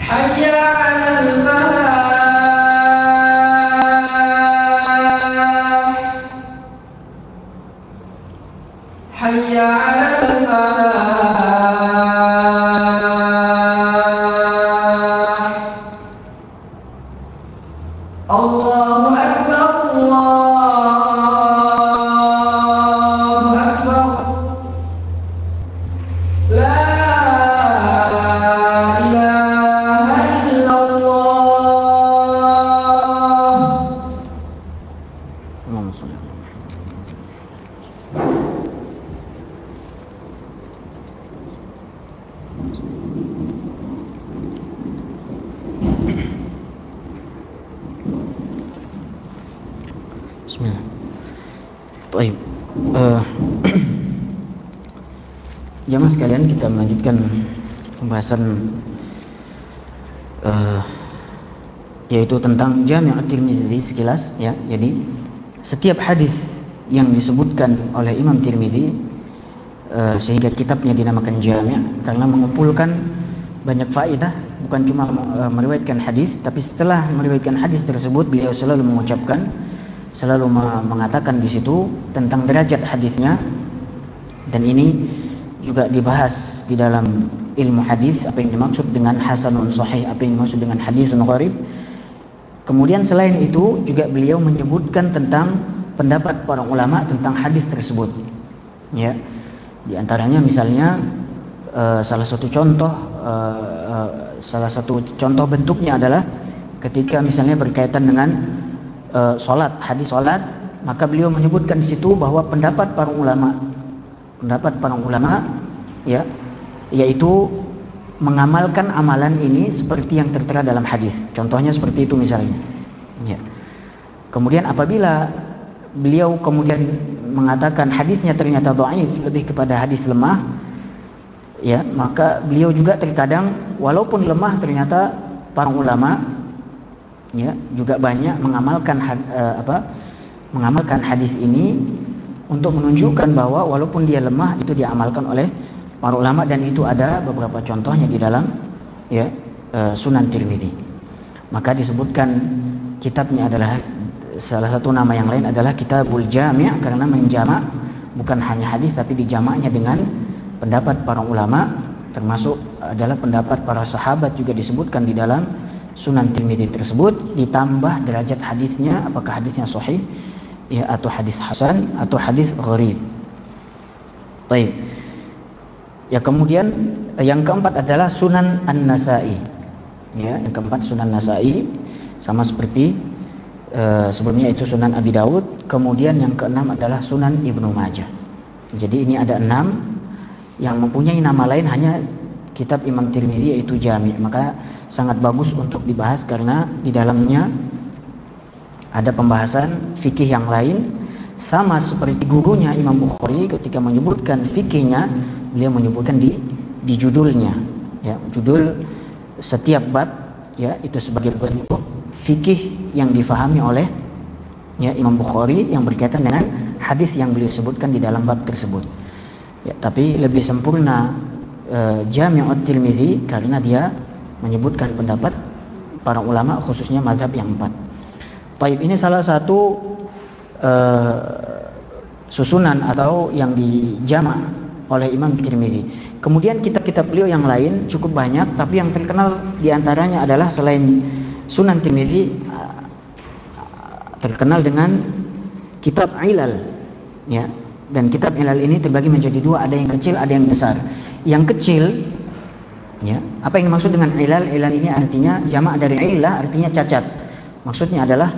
حي على الفلاح. حي على الفلاح. الله أكبر، الله أكبر. لا إله إلا الله. Allahumma shalli ala Muhammad. Bismillah. Baik. Jamaah sekalian, kita melanjutkan pembahasan yaitu tentang Jami' Tirmidzi sekilas, ya. Jadi setiap hadis yang disebutkan oleh Imam Tirmidzi, sehingga kitabnya dinamakan Jami' karena mengumpulkan banyak faedah, bukan cuma meriwayatkan hadis, tapi setelah meriwayatkan hadis tersebut beliau selalu mengucapkan, selalu mengatakan di situ tentang derajat hadisnya. Dan ini juga dibahas di dalam ilmu hadis, apa yang dimaksud dengan hasanun sahih, apa yang dimaksud dengan hadisun gharib. Kemudian selain itu juga beliau menyebutkan tentang pendapat para ulama tentang hadis tersebut, ya. Di antaranya misalnya salah satu contoh bentuknya adalah ketika misalnya berkaitan dengan sholat, hadis sholat, maka beliau menyebutkan di situ bahwa pendapat para ulama, ya, yaitu mengamalkan amalan ini seperti yang tertera dalam hadis. Contohnya seperti itu misalnya. Ya. Kemudian apabila beliau kemudian mengatakan hadisnya ternyata dhaif, lebih kepada hadis lemah, ya, maka beliau juga terkadang walaupun lemah ternyata para ulama ya juga banyak mengamalkan hadis ini untuk menunjukkan bahwa walaupun dia lemah itu diamalkan oleh para ulama, dan itu ada beberapa contohnya di dalam ya Sunan Tirmidzi. Maka disebutkan kitabnya adalah salah satu nama yang lain adalah Kitabul Jami' karena menjamak bukan hanya hadis tapi dijamaknya dengan pendapat para ulama, termasuk adalah pendapat para sahabat juga disebutkan di dalam Sunan Tirmidzi tersebut, ditambah derajat hadisnya apakah hadisnya sahih ya atau hadis hasan atau hadis gharib. Baik. Ya, kemudian yang keempat adalah Sunan An-Nasa'i. Ya, yang keempat Sunan Nasa'i sama seperti sebelumnya itu Sunan Abi Daud. Kemudian yang keenam adalah Sunan Ibnu Majah. Jadi ini ada 6 yang mempunyai nama lain hanya kitab Imam Tirmidzi yaitu Jami'. Maka sangat bagus untuk dibahas karena di dalamnya ada pembahasan fikih yang lain, sama seperti gurunya Imam Bukhari ketika menyebutkan fikihnya, beliau menyebutkan di judulnya ya, judul setiap bab ya itu sebagai bentuk fikih yang difahami oleh ya Imam Bukhari yang berkaitan dengan hadis yang beliau sebutkan di dalam bab tersebut. Ya, tapi lebih sempurna Jami'ut Tirmidzi karena dia menyebutkan pendapat para ulama khususnya mazhab yang 4. Baik, ini salah satu susunan atau yang dijamak oleh Imam Tirmidzi. Kemudian kitab-kitab beliau yang lain cukup banyak, tapi yang terkenal diantaranya adalah selain Sunan Tirmidzi terkenal dengan kitab Ilal ya. Dan kitab Ilal ini terbagi menjadi 2, ada yang kecil, ada yang besar. Yang kecil ya, apa yang dimaksud dengan Ilal? Ilal ini artinya jamak dari illah, artinya cacat. Maksudnya adalah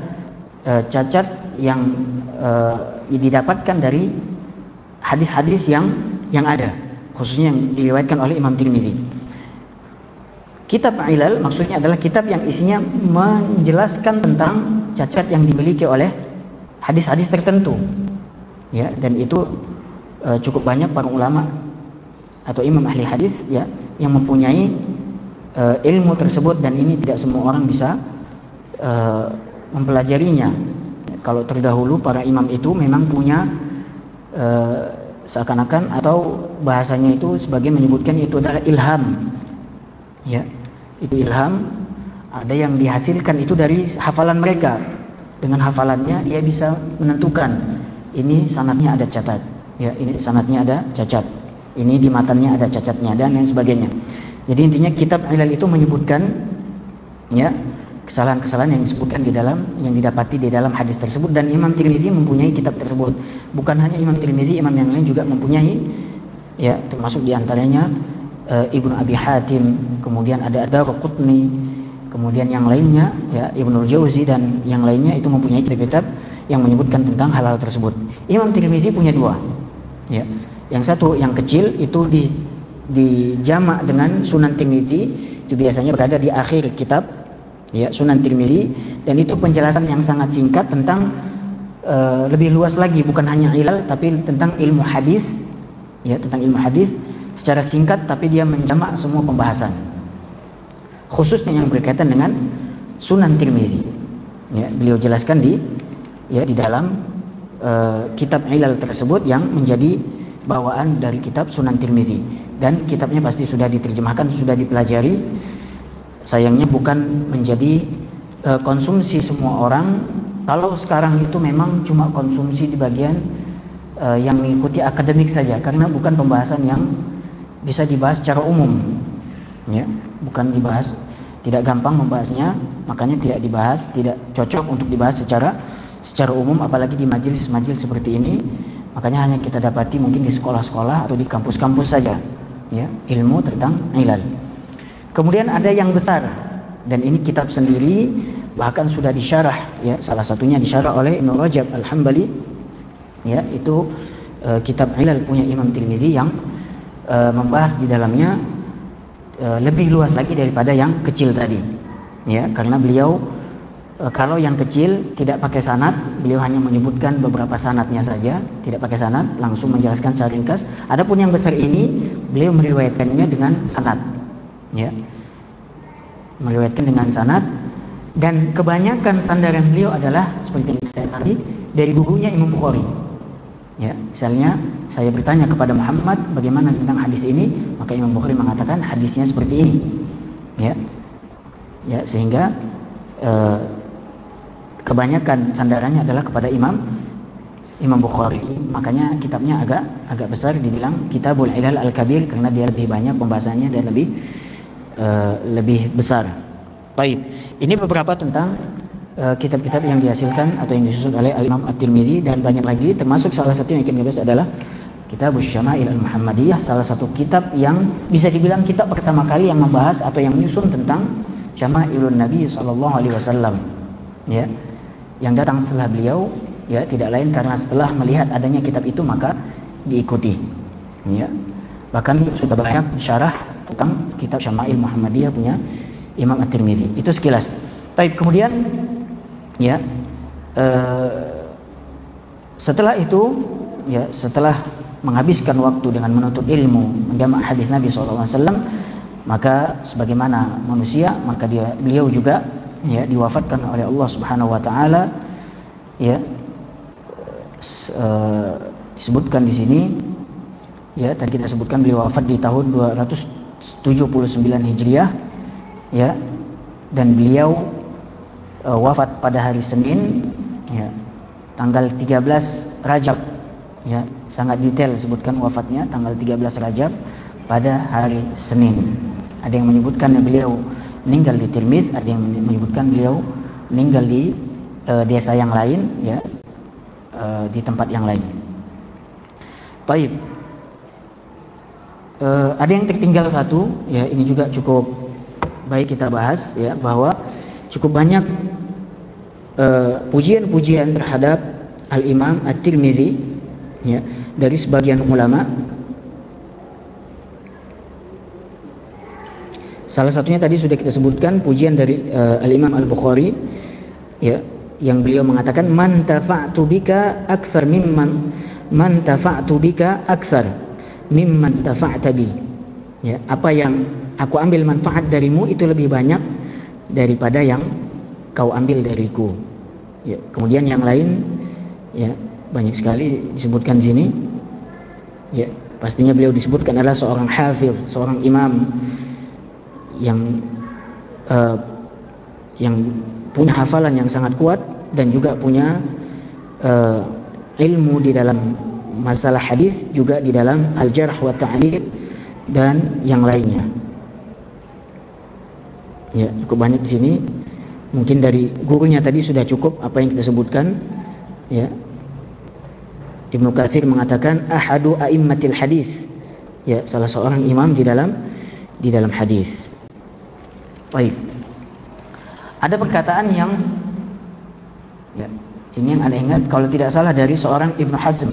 cacat yang didapatkan dari hadis-hadis yang ada, khususnya yang diriwayatkan oleh Imam Tirmidzi. Kitab Ilal maksudnya adalah kitab yang isinya menjelaskan tentang cacat yang dimiliki oleh hadis-hadis tertentu. Ya, dan itu cukup banyak para ulama atau imam ahli hadis ya yang mempunyai ilmu tersebut, dan ini tidak semua orang bisa mempelajarinya. Kalau terdahulu para imam itu memang punya seakan-akan atau bahasanya itu sebagai menyebutkan itu adalah ilham. Ya, itu ilham, ada yang dihasilkan itu dari hafalan mereka. Dengan hafalannya dia bisa menentukan ini sanadnya ada cacat. Ya, ini sanadnya ada cacat. Ini di matanya ada cacatnya dan lain sebagainya. Jadi intinya kitab Ilal itu menyebutkan ya kesalahan-kesalahan yang disebutkan di dalam yang didapati di dalam hadis tersebut, dan Imam Tirmidzi mempunyai kitab tersebut. Bukan hanya Imam Tirmidzi, imam yang lain juga mempunyai ya, termasuk diantaranya Ibnu Abi Hatim, kemudian ada Ad-Darqutni, kemudian yang lainnya ya Ibnu Jauzi dan yang lainnya itu mempunyai kitab-kitab yang menyebutkan tentang hal-hal tersebut. Imam Tirmidzi punya 2 ya. Yang satu yang kecil itu dijamak dengan Sunan Tirmidzi, itu biasanya berada di akhir kitab ya Sunan Tirmidzi, dan itu penjelasan yang sangat singkat tentang lebih luas lagi, bukan hanya ilal tapi tentang ilmu hadis ya, tentang ilmu hadis secara singkat, tapi dia menjamak semua pembahasan khususnya yang berkaitan dengan Sunan Tirmidzi ya. Beliau jelaskan di dalam kitab Ilal tersebut yang menjadi bawaan dari kitab Sunan Tirmidzi, dan kitabnya pasti sudah diterjemahkan, sudah dipelajari. Sayangnya bukan menjadi konsumsi semua orang. Kalau sekarang itu memang cuma konsumsi di bagian yang mengikuti akademik saja, karena bukan pembahasan yang bisa dibahas secara umum ya, bukan dibahas, tidak gampang membahasnya, makanya tidak dibahas, tidak cocok untuk dibahas secara umum, apalagi di majelis-majelis seperti ini. Makanya hanya kita dapati mungkin di sekolah-sekolah atau di kampus-kampus saja ya, ilmu tentang ilal. Kemudian ada yang besar, dan ini kitab sendiri, bahkan sudah disyarah ya, salah satunya disyarah oleh Ibnu Rajab Al-Hambali ya, itu kitab Ilal punya Imam Tirmidzi yang membahas di dalamnya lebih luas lagi daripada yang kecil tadi, ya, karena beliau kalau yang kecil tidak pakai sanad, beliau hanya menyebutkan beberapa sanadnya saja, tidak pakai sanad, langsung menjelaskan secara ringkas. Adapun yang besar ini beliau meriwayatkannya dengan sanad, ya, meriwayatkan dengan sanad, dan kebanyakan sandaran beliau adalah seperti yang kita tadi dari gurunya Imam Bukhari. Ya, misalnya saya bertanya kepada Muhammad bagaimana tentang hadis ini, maka Imam Bukhari mengatakan hadisnya seperti ini, ya, ya, sehingga kebanyakan sandarannya adalah kepada Imam Bukhari. Makanya kitabnya agak besar, dibilang Kitabul Ilal Al-Kabir, karena dia lebih banyak pembahasannya dan lebih besar. Baik, ini beberapa tentang kitab-kitab yang dihasilkan atau yang disusun oleh Al-Imam At-Tirmidzi, dan banyak lagi, termasuk salah satu yang ingin dibahas adalah Kitabus Syama'il Al-Muhammadiyah, salah satu kitab yang bisa dibilang kitab pertama kali yang membahas atau yang menyusun tentang Syama'ilun Nabi sallallahu alaihi wasallam, ya, yang datang setelah beliau, ya, tidak lain karena setelah melihat adanya kitab itu maka diikuti, ya. Bahkan sudah banyak syarah tentang kitab Syama'il Muhammadiyah punya Imam At-Tirmidzi. Itu sekilas. Baik, kemudian, ya, setelah itu, ya, setelah menghabiskan waktu dengan menuntut ilmu, menjamak hadis Nabi SAW, maka sebagaimana manusia, maka beliau juga, ya, diwafatkan oleh Allah Subhanahu Wa Taala, ya, disebutkan di sini, ya, tadi kita sebutkan beliau wafat di tahun 279 Hijriah, ya, dan beliau wafat pada hari Senin, ya, tanggal 13 Rajab, ya, sangat detail sebutkan wafatnya tanggal 13 Rajab pada hari Senin. Ada yang menyebutkan beliau meninggal di Tirmidz, ada yang menyebutkan beliau meninggal di desa yang lain, ya, di tempat yang lain. Baik, ada yang tertinggal satu, ya, ini juga cukup baik kita bahas, ya, bahwa cukup banyak pujian-pujian terhadap Al-Imam At-Tirmidzi, ya, dari sebagian ulama. Salah satunya tadi sudah kita sebutkan pujian dari Al-Imam Al-Bukhari, ya, yang beliau mengatakan man tafa'tu bika aktsar mimman tafa'ta bi, ya, apa yang aku ambil manfaat darimu itu lebih banyak daripada yang kau ambil dariku, ya. Kemudian yang lain, ya, banyak sekali disebutkan di sini, ya, pastinya beliau disebutkan adalah seorang hafiz, seorang imam yang punya hafalan yang sangat kuat dan juga punya ilmu di dalam masalah hadis, juga di dalam al-jarh wa ta'dil dan yang lainnya. Ya, cukup banyak di sini. Mungkin dari gurunya tadi sudah cukup apa yang kita sebutkan, ya. Ibnu Katsir mengatakan ahadu a'immatil hadis, ya, salah seorang imam di dalam hadis. Baik. Ada perkataan yang, ya, ini yang Anda ingat kalau tidak salah dari seorang Ibnu Hazm,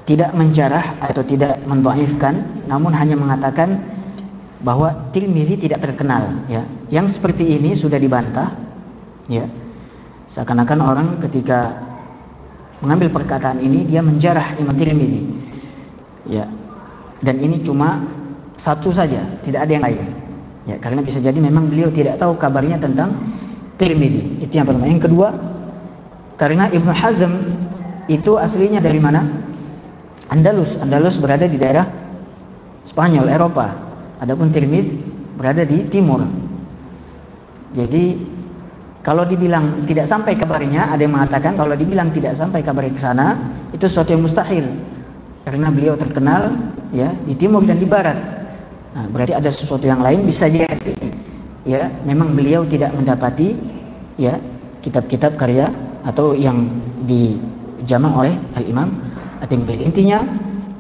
tidak menjarah atau tidak mendhaifkan, namun hanya mengatakan bahwa Tirmidzi tidak terkenal, ya. Yang seperti ini sudah dibantah, ya. Seakan-akan orang ketika mengambil perkataan ini dia menjarah Imam Tirmidzi, ya. Dan ini cuma satu saja, tidak ada yang lain, ya, karena bisa jadi memang beliau tidak tahu kabarnya tentang Tirmidzi. Itu yang pertama. Yang kedua, karena Ibnu Hazm itu aslinya dari mana? Andalus. Andalus berada di daerah Spanyol, Eropa. Adapun Tirmidz berada di timur. Jadi kalau dibilang tidak sampai kabarnya, ada yang mengatakan kalau dibilang tidak sampai kabarnya ke sana, itu sesuatu yang mustahil. Karena beliau terkenal, ya, di timur dan di barat. Nah, berarti ada sesuatu yang lain, bisa jadi, ya, memang beliau tidak mendapati, ya, kitab-kitab karya atau yang dijamak oleh Al-Imam At-Tirmidzi. Intinya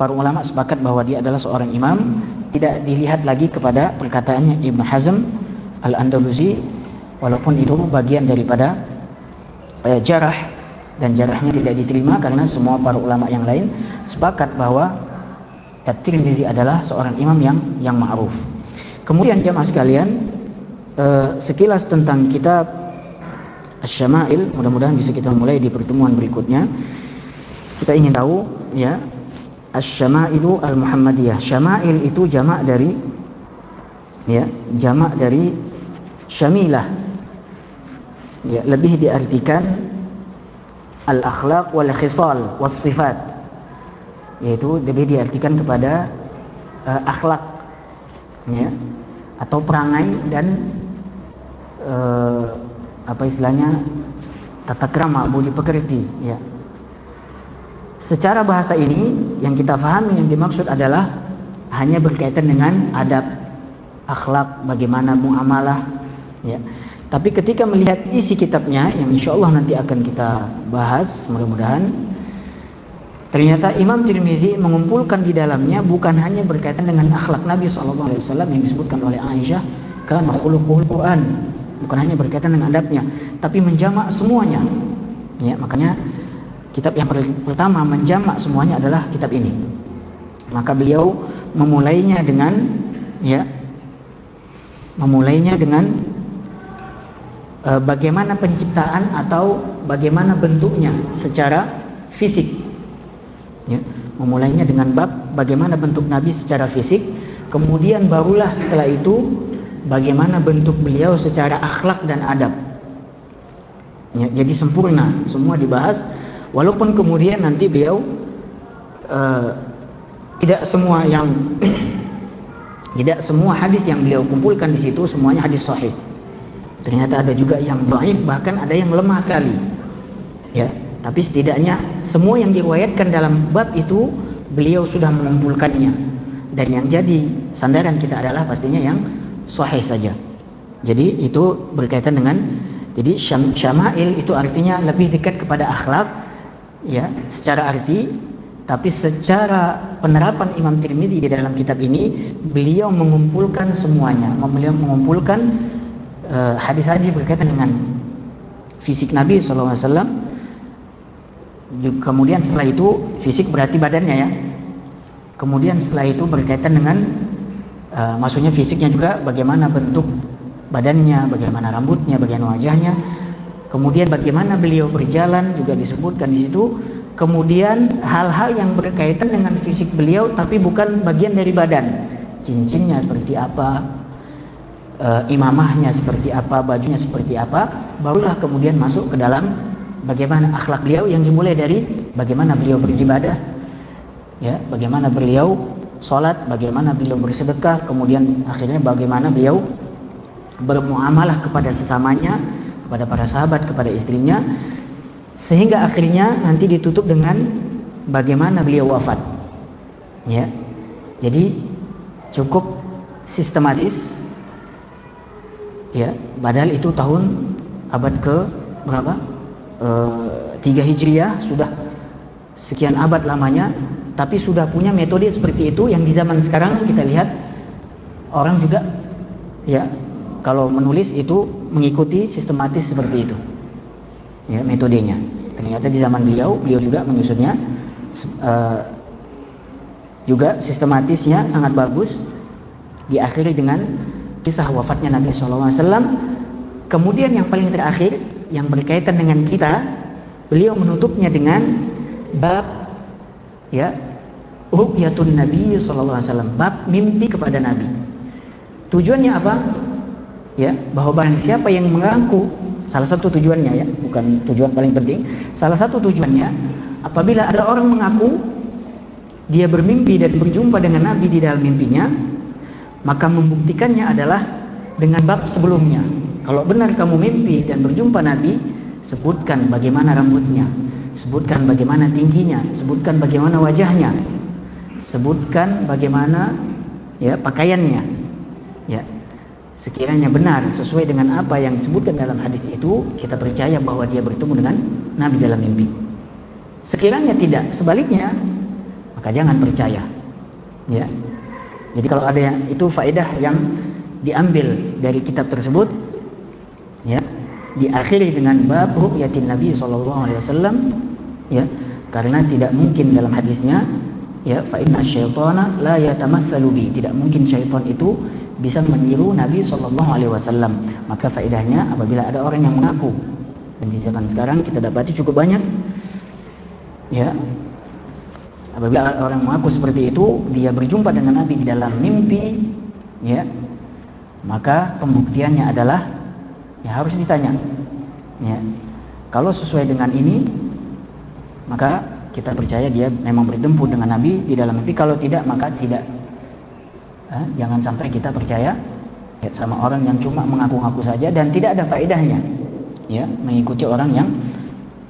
para ulama sepakat bahwa dia adalah seorang imam, tidak dilihat lagi kepada perkataannya Ibnu Hazm Al-Andalusi, walaupun itu bagian daripada jarah, dan jarahnya tidak diterima karena semua para ulama yang lain sepakat bahwa At-Tirmidzi adalah seorang imam yang ma'ruf. Kemudian jamaah sekalian, sekilas tentang kitab Asy-Syama'il, mudah-mudahan bisa kita mulai di pertemuan berikutnya. Kita ingin tahu ya, Asy-Syama'ilu al-Muhammadiyah. Syama'il itu jamak dari syamilah. Ya, lebih diartikan al-akhlaq wal khisal was sifat. Yaitu lebih diartikan kepada akhlak ya, atau perangai dan apa istilahnya, tata krama, budi pekerti ya. Secara bahasa ini yang kita pahami yang dimaksud adalah hanya berkaitan dengan adab, akhlak, bagaimana muamalah ya. Tapi ketika melihat isi kitabnya yang insyaallah nanti akan kita bahas mudah-mudahan, ternyata Imam Tirmidzi mengumpulkan di dalamnya bukan hanya berkaitan dengan akhlak Nabi SAW yang disebutkan oleh Aisyah, kana khuluqul Quran, bukan hanya berkaitan dengan adabnya, tapi menjamak semuanya. Ya, makanya kitab yang pertama menjamak semuanya adalah kitab ini. Maka beliau memulainya dengan bagaimana penciptaan atau bagaimana bentuknya secara fisik. Ya, memulainya dengan bab bagaimana bentuk Nabi secara fisik, kemudian barulah setelah itu bagaimana bentuk beliau secara akhlak dan adab. Ya, jadi sempurna, semua dibahas. Walaupun kemudian nanti beliau tidak semua hadis yang beliau kumpulkan di situ semuanya hadis sahih. Ternyata ada juga yang dhaif, bahkan ada yang lemah sekali. Ya, tapi setidaknya semua yang diriwayatkan dalam bab itu beliau sudah mengumpulkannya. Dan yang jadi sandaran kita adalah pastinya yang sahih saja. Jadi itu berkaitan dengan, jadi syama'il itu artinya lebih dekat kepada akhlak ya, secara arti, tapi secara penerapan Imam Tirmidzi di dalam kitab ini beliau mengumpulkan semuanya. Beliau mengumpulkan hadis-hadis berkaitan dengan fisik Nabi SAW. Kemudian setelah itu fisik berarti badannya ya. Kemudian setelah itu berkaitan dengan maksudnya fisiknya juga bagaimana bentuk badannya, bagaimana rambutnya, bagaimana wajahnya. Kemudian bagaimana beliau berjalan juga disebutkan di situ. Kemudian hal-hal yang berkaitan dengan fisik beliau tapi bukan bagian dari badan. Cincinnya seperti apa, imamahnya seperti apa, bajunya seperti apa, barulah kemudian masuk ke dalam bagaimana akhlak beliau yang dimulai dari bagaimana beliau beribadah ya, bagaimana beliau sholat, bagaimana beliau bersedekah, kemudian akhirnya bagaimana beliau bermuamalah kepada sesamanya, kepada para sahabat, kepada istrinya, sehingga akhirnya nanti ditutup dengan bagaimana beliau wafat ya. Jadi cukup sistematis ya, padahal itu tahun abad ke berapa? 3 Hijriah, sudah sekian abad lamanya, tapi sudah punya metode seperti itu yang di zaman sekarang kita lihat orang juga ya kalau menulis itu mengikuti sistematis seperti itu ya metodenya. Ternyata di zaman beliau juga menyusunnya juga sistematisnya sangat bagus, diakhiri dengan kisah wafatnya Nabi SAW. Kemudian yang paling terakhir yang berkaitan dengan kita, beliau menutupnya dengan bab ya ru'yatun Nabi SAW, bab mimpi kepada Nabi. Tujuannya apa? Ya, bahwa barang siapa yang mengaku, salah satu tujuannya ya, bukan tujuan paling penting, salah satu tujuannya apabila ada orang mengaku dia bermimpi dan berjumpa dengan Nabi di dalam mimpinya, maka membuktikannya adalah dengan bab sebelumnya. Kalau benar kamu mimpi dan berjumpa Nabi, sebutkan bagaimana rambutnya, sebutkan bagaimana tingginya, sebutkan bagaimana wajahnya, sebutkan bagaimana ya pakaiannya. Ya, sekiranya benar sesuai dengan apa yang disebutkan dalam hadis itu, kita percaya bahwa dia bertemu dengan Nabi dalam mimpi. Sekiranya tidak, sebaliknya, maka jangan percaya. Ya. Jadi kalau ada yang itu faedah yang diambil dari kitab tersebut, ya, diakhiri dengan bab ru'yatin Nabi SAW, ya, karena tidak mungkin dalam hadisnya ya, fa inna syaitana la yatamatsalu bi, tidak mungkin syaitan itu bisa meniru Nabi SAW. Maka faedahnya apabila ada orang yang mengaku, dan di zaman sekarang kita dapati cukup banyak, ya, apabila orang mengaku seperti itu, dia berjumpa dengan Nabi di dalam mimpi, ya, maka pembuktiannya adalah ya harus ditanya, ya, kalau sesuai dengan ini maka kita percaya dia memang bertemu dengan Nabi di dalam mimpi. Kalau tidak maka tidak. Jangan sampai kita percaya ya, sama orang yang cuma mengaku-ngaku saja dan tidak ada faedahnya, ya, mengikuti orang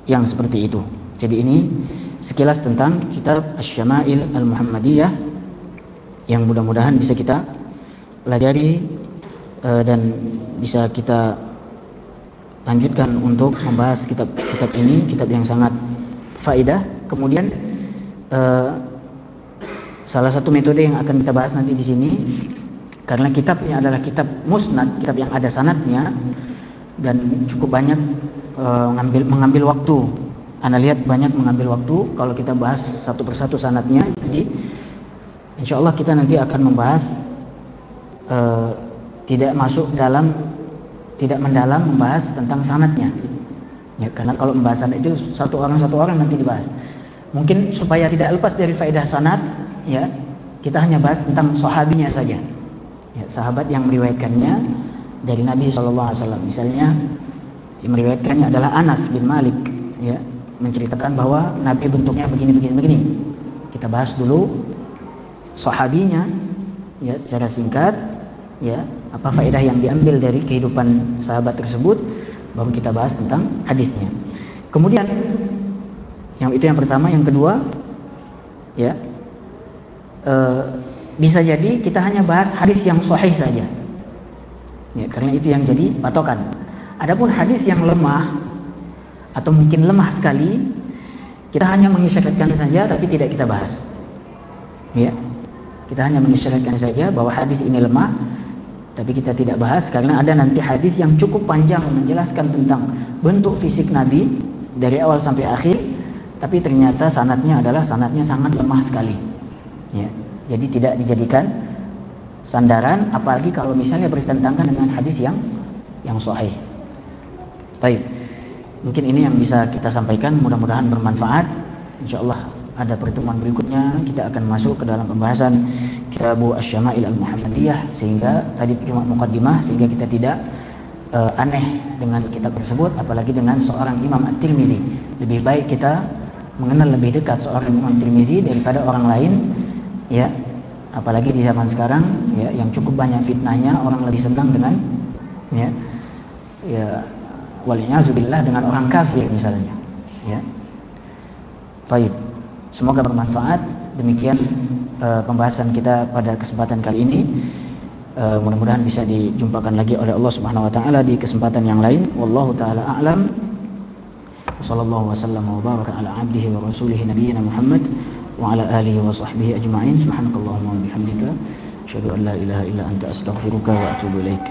yang seperti itu. Jadi ini sekilas tentang kitab Asy-Syama'il Al-Muhammadiyah yang mudah-mudahan bisa kita pelajari dan bisa kita lanjutkan untuk membahas kitab ini, kitab yang sangat faedah. Kemudian salah satu metode yang akan kita bahas nanti di sini, karena kitabnya adalah kitab musnad, kitab yang ada sanadnya dan cukup banyak mengambil waktu. Anda lihat banyak mengambil waktu kalau kita bahas satu persatu sanadnya. Jadi insya Allah kita nanti akan membahas tidak mendalam membahas tentang sanadnya, ya, karena kalau pembahasan itu satu orang nanti dibahas. Mungkin supaya tidak lepas dari faedah sanad, ya, kita hanya bahas tentang sahabinya saja, ya, sahabat yang meriwayatkannya dari Nabi SAW. Misalnya yang meriwayatkannya adalah Anas bin Malik, ya, menceritakan bahwa Nabi bentuknya begini. Kita bahas dulu sahabinya, ya, secara singkat, ya, apa faedah yang diambil dari kehidupan sahabat tersebut, baru kita bahas tentang hadisnya. Kemudian yang pertama. Yang kedua, ya, bisa jadi kita hanya bahas hadis yang sahih saja, ya, karena itu yang jadi patokan. Adapun hadis yang lemah atau mungkin lemah sekali, kita hanya mengisyaratkan saja tapi tidak kita bahas, ya, kita hanya mengisyaratkan saja bahwa hadis ini lemah tapi kita tidak bahas, karena ada nanti hadis yang cukup panjang menjelaskan tentang bentuk fisik Nabi dari awal sampai akhir, tapi ternyata sanadnya sangat lemah sekali, ya. Jadi tidak dijadikan sandaran, apalagi kalau misalnya bertentangan dengan hadis yang sahih. Baik, mungkin ini yang bisa kita sampaikan, mudah-mudahan bermanfaat. Insyaallah ada pertemuan berikutnya kita akan masuk ke dalam pembahasan kitab Asy-Syama'il Al-Muhammadiyah, sehingga tadi cuma muqaddimah, sehingga kita tidak aneh dengan kitab tersebut, apalagi dengan seorang Imam At-Tirmidzi. Lebih baik kita mengenal lebih dekat seorang Imam Tirmidzi daripada orang lain, ya, apalagi di zaman sekarang, ya, yang cukup banyak fitnahnya, orang lebih senang dengan, ya, waliyahzubillah, dengan orang kafir misalnya, ya. Baik, semoga bermanfaat. Demikian pembahasan kita pada kesempatan kali ini. Mudah-mudahan bisa dijumpakan lagi oleh Allah Subhanahu wa taala di kesempatan yang lain. Wallahu taala a'lam. Wassallallahu wasallam wa baraka ala abdihi wa rasulihi nabiyyina Muhammad wa ala alihi wa sahbihi ajma'in. Subhanakallahumma wa bihamdika asyhadu an la ilaha illa anta astaghfiruka wa atubu ilaik.